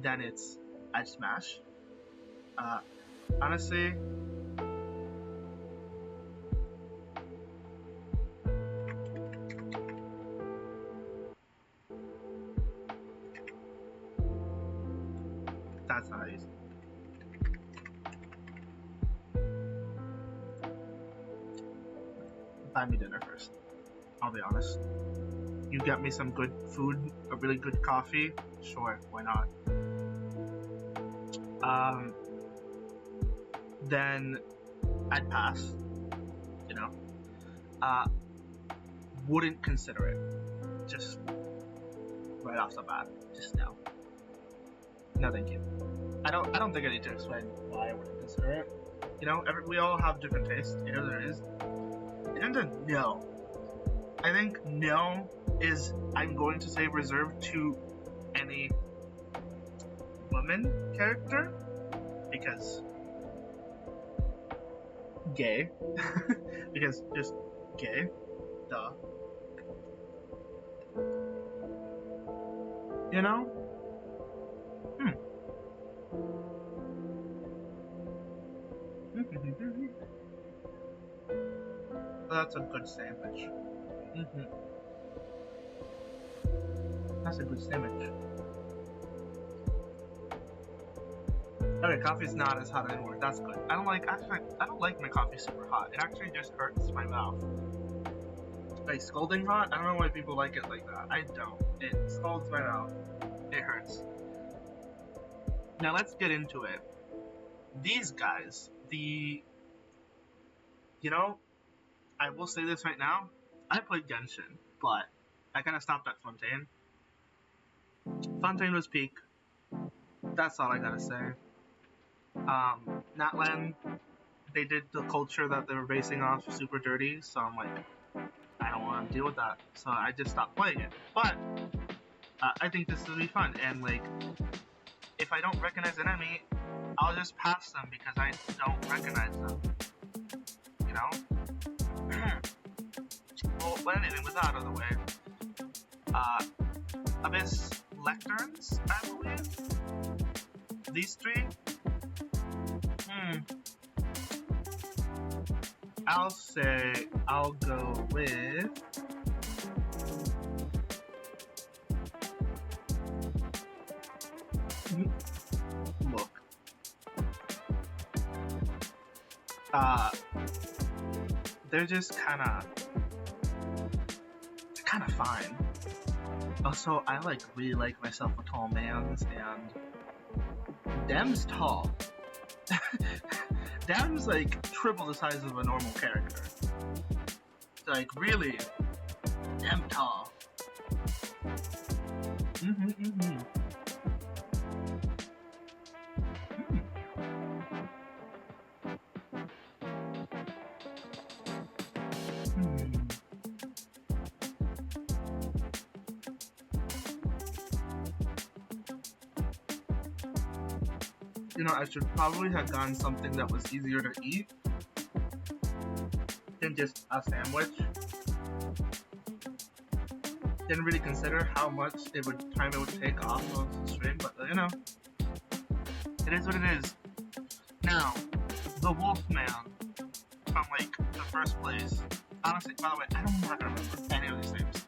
Then it's I'd smash. Honestly, that's not easy. Buy me dinner first. I'll be honest. You get me some good food, a really good coffee, sure, why not? Then I'd pass, you know. Wouldn't consider it. Just right off the bat, just no. No, thank you. I don't think I need to explain why I wouldn't consider it. You know, we all have different tastes. It is what it is. And a no. I think no is, I'm going to say, reserved to any woman character, because gay. Because just gay. Duh. You know? That's a good sandwich. That's a good sandwich. Okay, coffee's not as hot anymore. That's good. I don't like my coffee super hot. It actually just hurts my mouth. Like scalding hot? I don't know why people like it like that. I don't. It scalds my mouth. It hurts. Now let's get into it. These guys, you know, I will say this right now. I played Genshin, but I kind of stopped at Fontaine. Fontaine was peak. That's all I gotta say. Natland, they did the culture that they were basing off super dirty, so I'm like, I don't want to deal with that, so I just stopped playing it. But I think this will be fun, and like, if I don't recognize an enemy, I'll just pass them because I don't recognize them. You know? Well, but anyway, with that out of the way, Abyss Lecterns, I believe. These three. I'll say I'll go with look. They're just kind of fine. Also, I really like myself a tall man's, and Dem's tall. Dem's like triple the size of a normal character. Like really, Dem tall. You know, I should probably have gotten something that was easier to eat than just a sandwich. Didn't really consider how much time it would take off of the stream, but you know, it is what it is. Now, the Wolfman from like the first place. Honestly, by the way, I don't remember any of these names.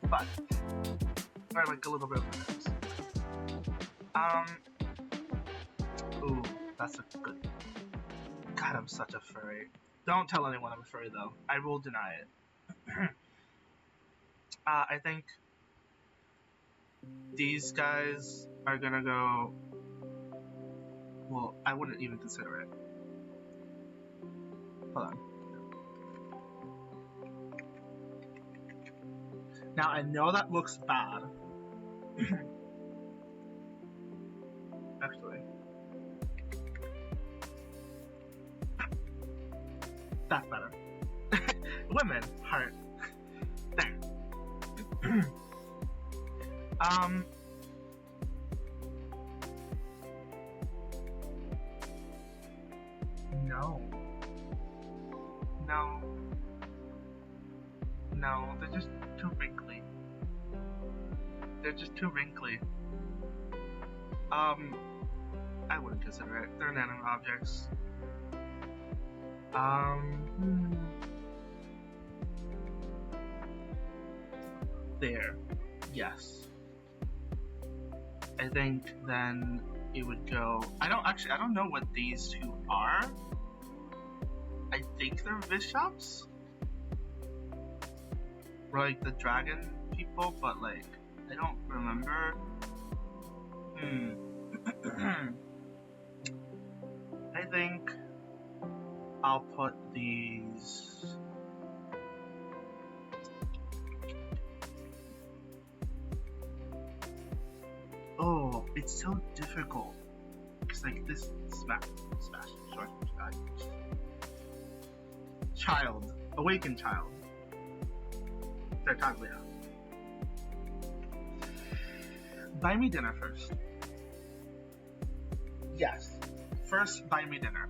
But I like a little bit of the names. Ooh, that's a good. God, I'm such a furry. Don't tell anyone I'm a furry though. I will deny it. I think these guys are gonna go. Well, I wouldn't even consider it. Hold on. Now I know that looks bad. Actually. That's better. Women, heart. There. No, they're just too wrinkly. I wouldn't consider it. They're inanimate objects. There. Yes. I think then it would go. I don't know what these two are. I think they're bishops. Or like the dragon people, but like I don't remember. I think I'll put these. Oh, it's so difficult. It's like this smash, short, child, awakened child. Tartaglia. Buy me dinner first. Yes, first buy me dinner.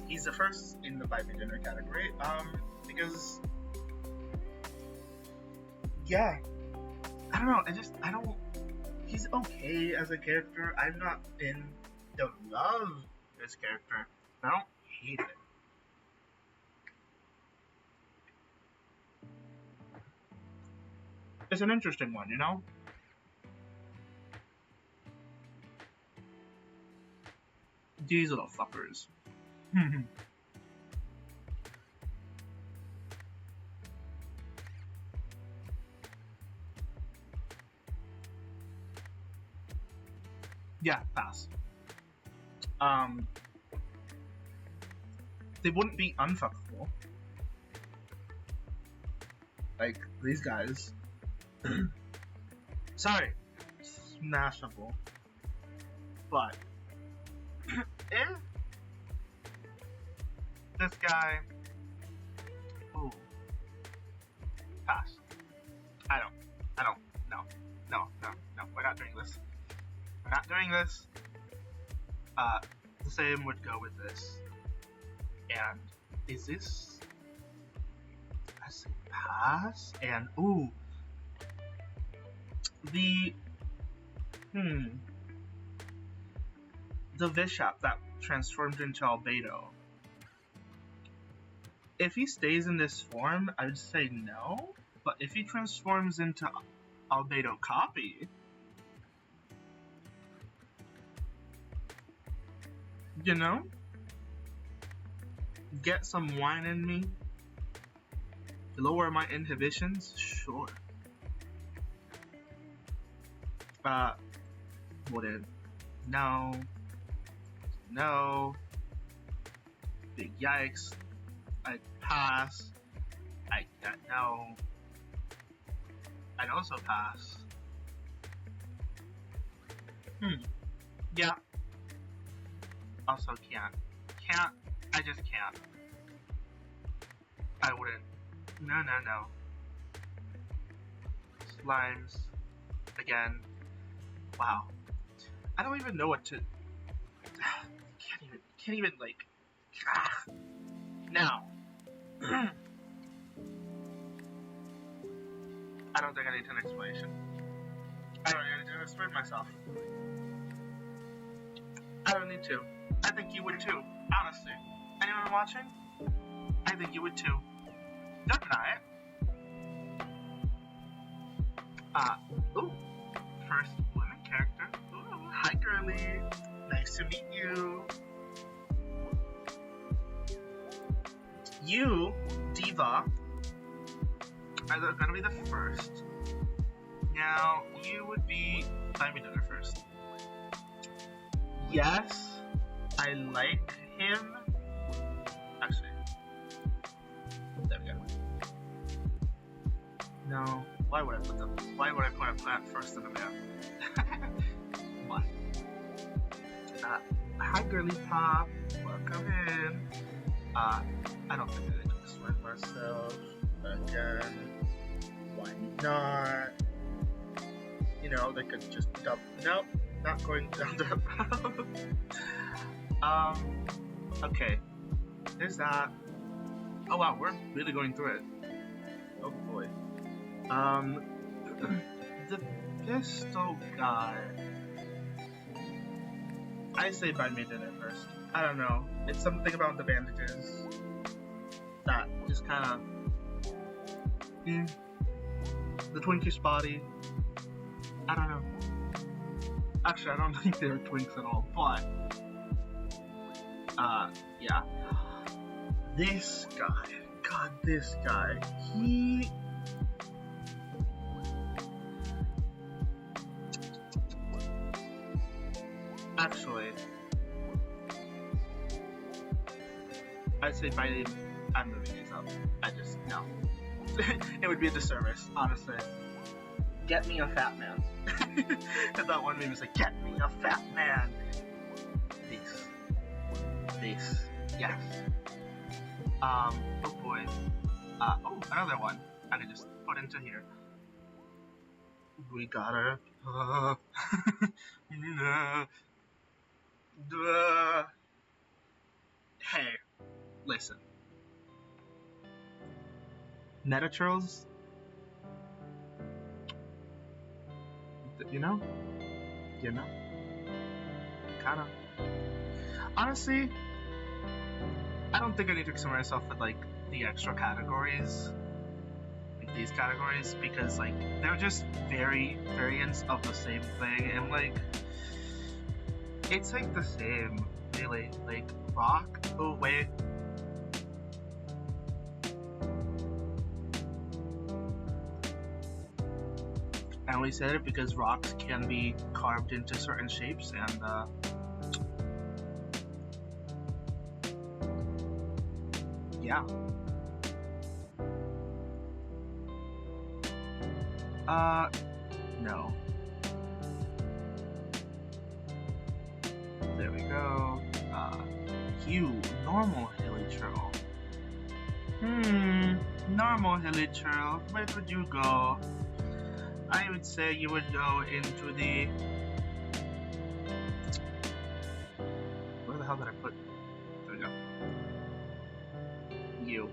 He's the first in the buy me dinner category. Because yeah, I don't know. I don't. He's okay as a character. I'm not don't love this character. I don't hate it. It's an interesting one, you know? These little fuckers. Yeah, pass. They wouldn't be unfuckable. Like, these guys. Sorry, smashable. But if this guy, ooh, pass. I don't, no, we're not doing this. We're not doing this. The same would go with this. And is this, I say pass, and ooh, the Bishop that transformed into Albedo. If he stays in this form, I would say no. But if he transforms into Albedo copy, you know, get some wine in me, lower my inhibitions, sure. Wouldn't. No. Big yikes. I'd pass. No. I'd also pass. Yeah. Also can't. I just can't. I wouldn't. No. Slimes. Again. Wow. I don't even know what to... Can't even like... Now. I don't think I need an explanation. I don't need to explain myself. I don't need to. I think you would too, honestly. Anyone watching? I think you would too. Don't deny it. Ooh. First women character. Ooh, hi girly. Nice to meet you. You, Diva, are gonna be the first. Now, you would be... Let me do it first. Yes, I like him. Actually, there we go. No, why would I put a plant first in the map? Why? Hi girly pop, welcome in. I don't think I need to explain myself again. Why not? You know, they could just dump. Nope, not going down that road. Okay. There's that. Oh wow, we're really going through it. Oh boy. The pistol guy. I say buy me dinner first. I don't know. It's something about the bandages that just kind of. The Twinkie Spotty. I don't know. Actually, I don't think they're twinks at all, but. Yeah. This guy. God, this guy. He. Actually, I'd say by the I'm moving these up. No. It would be a disservice, honestly. Get me a fat man. That one meme was like, get me a fat man. This. Yes. Oh boy. Oh, another one. I can just put into here. We gotta. Hey, listen. Metatrolls? You know? Kinda. Honestly, I don't think I need to concern myself with, like, the extra categories. Like, these categories, because, like, they're just variants of the same thing, and, like, it's, like, the same, really. Like, rock? Oh, wait. I only said it because rocks can be carved into certain shapes, and, yeah. No. There we go. You, normal hilly churl. Normal hilly churl. Where would you go? I would say you would go into the... Where the hell did I put? There we go. You.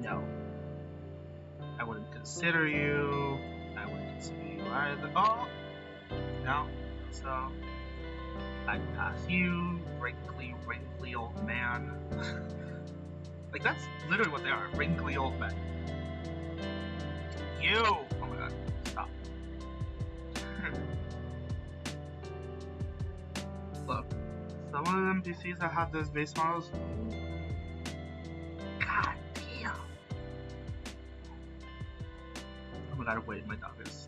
No. I wouldn't consider you. I wouldn't consider you either. Oh! No. So, I'd pass you. Wrinkly old man. Like, that's literally what they are. Wrinkly old men. You! Oh my god. Stop. Look. Some of the NPCs that have those base models. God damn. Oh my god, wait, my dog is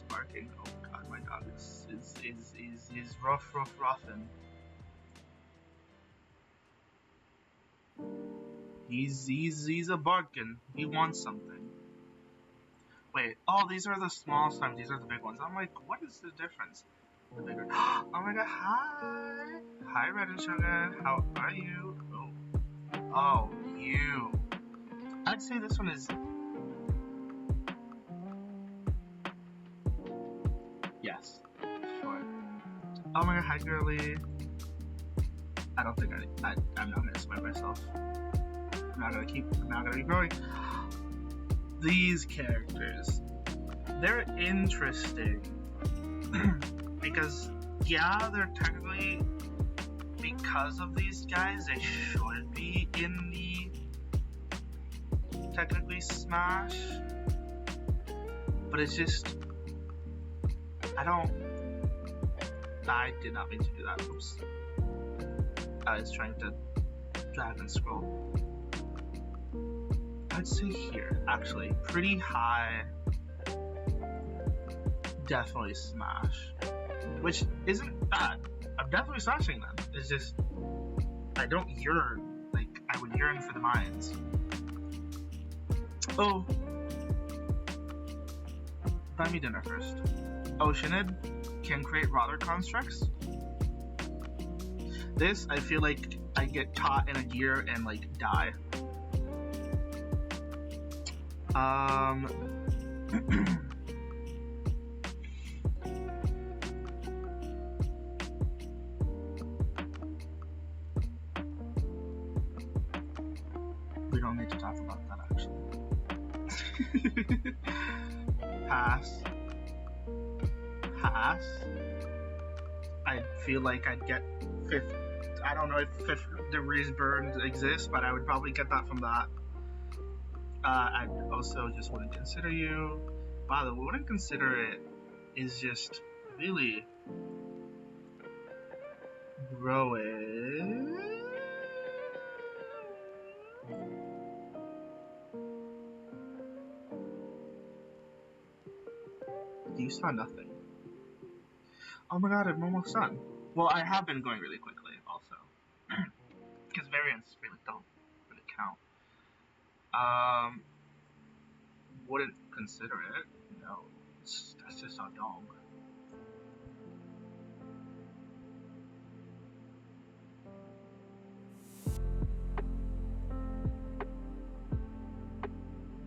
barking. Oh god, my dog is roughin'. He's a barking. He wants something. Wait, oh, these are the small times, these are the big ones. I'm like, what is the difference? The bigger. Oh my god, hi! Hi, Red and Sugar. How are you? Oh, you. I'd say this one is... Yes, sure. Oh my god, hi, girly. I don't think I'm not gonna swear myself. I'm not gonna keep going. These characters, they're interesting. Because, yeah, they're technically, because of these guys, they should be in the, technically, Smash. But it's just, I did not mean to do that, oops. I was trying to drag and scroll. I'd say here, actually, pretty high, definitely Smash. Which isn't bad. I'm definitely smashing them. It's just, I don't yearn. Like, I would yearn for the mines. Oh. Buy me dinner first. Oceanid can create Rother constructs. This, I feel like I get caught in a gear and, like, die. We don't need to talk about that, actually. Pass. I feel like I'd get 50. I don't know if 50 degrees burns exists, but I would probably get that from that. I also just wouldn't consider you. Wow, the wouldn't consider it is just really growing. You saw nothing. Oh my god, I'm almost done. Well, I have been going really quickly, also. Because variants really don't really count. Wouldn't consider it. No, that's just a dog.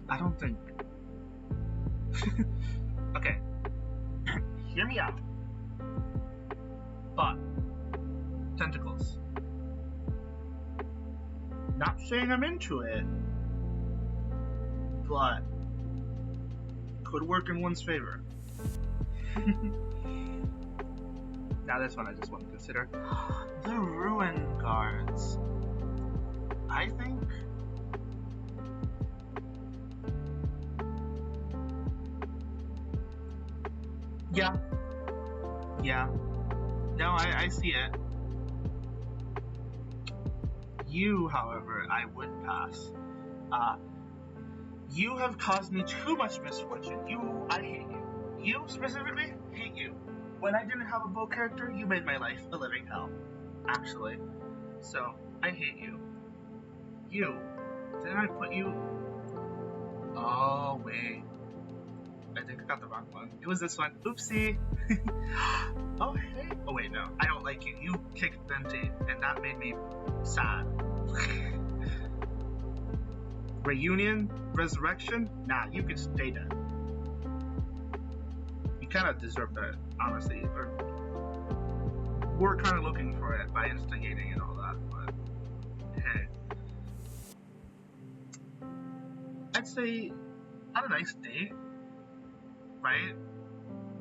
I don't think... Okay. Hear me out. But, tentacles. Not saying I'm into it, but could work in one's favor. Now this one I just want to consider. The Ruin Guards. I think... Yeah. No, I see it. You, however, I would pass. You have caused me too much misfortune. I hate you. You, specifically, hate you. When I didn't have a bow character, you made my life a living hell. Actually. So, I hate you. You. Didn't I put you... Oh, wait. I think clicked on the wrong one. It was this one. Oopsie. Oh, hey. Oh, wait, no. I don't like you. You kicked Venti, and that made me sad. Reunion? Resurrection? Nah, you can stay dead. You kind of deserve that, honestly. Or, we're kind of looking for it by instigating and all that, but hey. I'd say, on a nice day, right?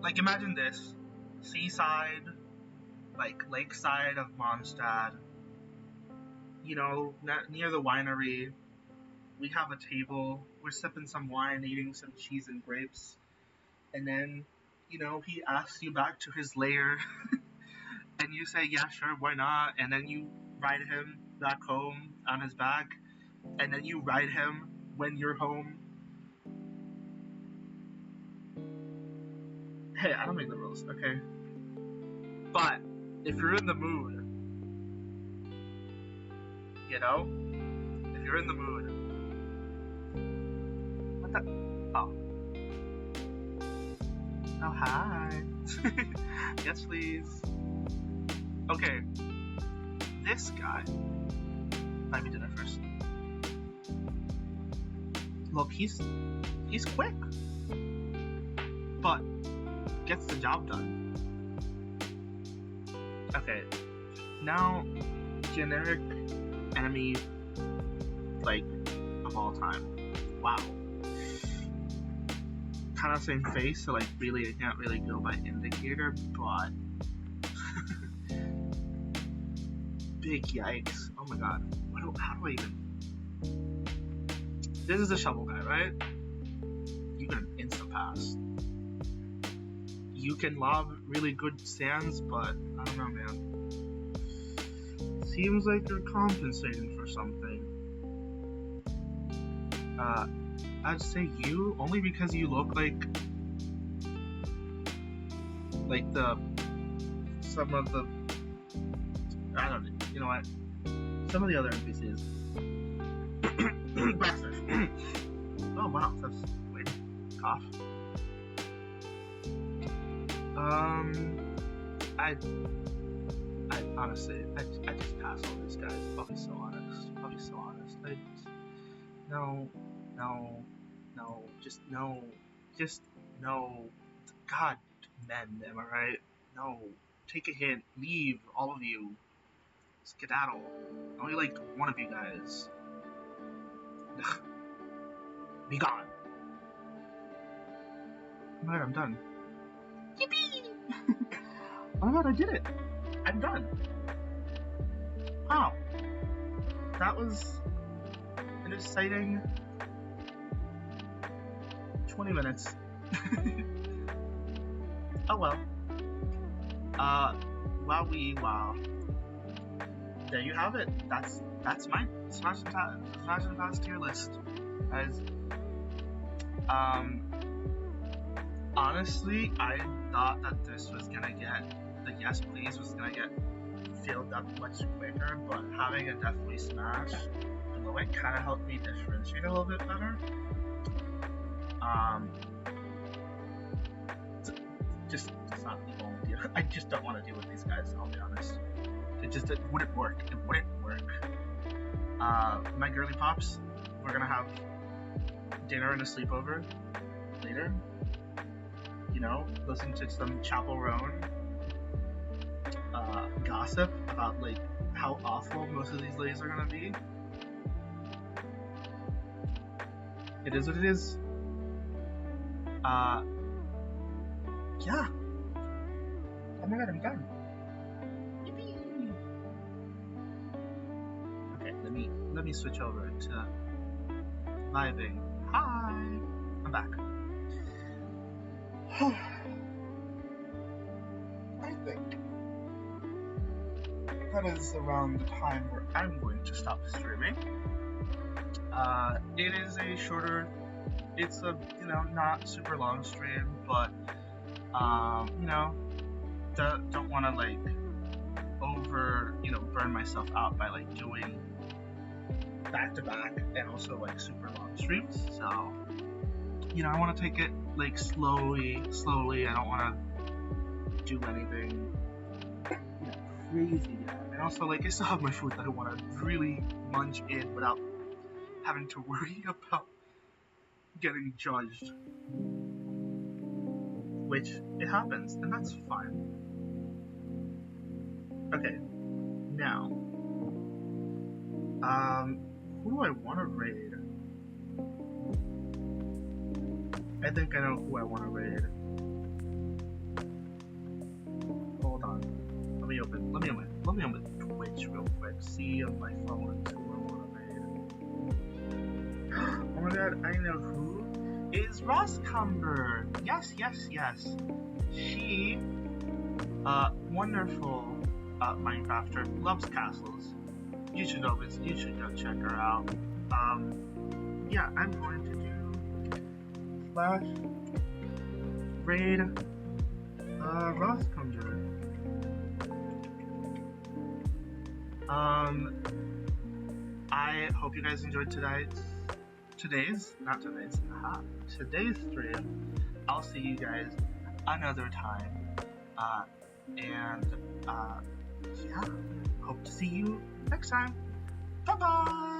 Like, imagine this. Seaside, like, lakeside of Mondstadt. You know, near the winery. We have a table. We're sipping some wine, eating some cheese and grapes. And then, you know, he asks you back to his lair. And you say, yeah, sure, why not? And then you ride him back home on his back. And then you ride him when you're home. Hey, I don't make the rules, okay? But if you're in the mood, you know? If you're in the mood. What the? Oh. Oh, hi. Yes, please. Okay. This guy. Let me do that first. Look, he's quick. But gets the job done. Okay. Now, generic enemy, like, of all time. Wow. Kind of same face, so like really I can't really go by indicator, but big yikes. Oh my god. How do I even... This is a shovel guy, right? You can insta pass. You can lob really good stands, but I don't know, man. Seems like you're compensating for something. I'd say you, only because you look like some of the, I don't know, you know what, some of the other NPCs. Blacksmith. Oh wow, that's weird. Cough. I honestly, I just pass all these guys. I'll be so honest. Just no. God, men, am I right? No. Take a hint. Leave, all of you. Skedaddle. I only like one of you guys. Be gone. Alright, I'm done. Yippee! Oh my god, I did it! I'm done. Wow. That was an exciting 20 minutes. Oh well. Wow. There you have it. That's my Smash and Pass tier list, guys. Honestly, I thought that this was gonna get, the yes please was gonna get filled up much quicker, but having a definitely Smash below it kind of helped me differentiate a little bit better. Just not the whole deal. I just don't want to deal with these guys, I'll be honest. It wouldn't work. My girly pops, we're gonna have dinner and a sleepover later. You know, listen to some Chapel Roan gossip about like how awful most of these ladies are gonna be. It is what it is. Yeah. Oh my god, I'm done. Yippee! Okay, let me switch over to vibing. Hi! I'm back. I think that is around the time where I'm going to stop streaming. It is a shorter, it's a, you know, not super long stream, but, you know, don't want to, like, burn myself out by, like, doing back-to-back and also, like, super long streams, so you know, I want to take it like slowly. I don't want to do anything crazy yet. And also, like, I still have my food that I want to really munch in without having to worry about getting judged. Which, it happens, and that's fine. Okay, now, who do I want to raid? I think I know who I want to raid. Hold on. Let me open Twitch real quick. See on my phone who I want to raid. Oh my god, I know who is Roscumber. Yes. She, wonderful Minecrafter, loves castles. You should go check her out. Yeah, I'm going to do slash raid Roscumber. I hope you guys enjoyed today's stream. I'll see you guys another time. And yeah, hope to see you next time. Bye bye.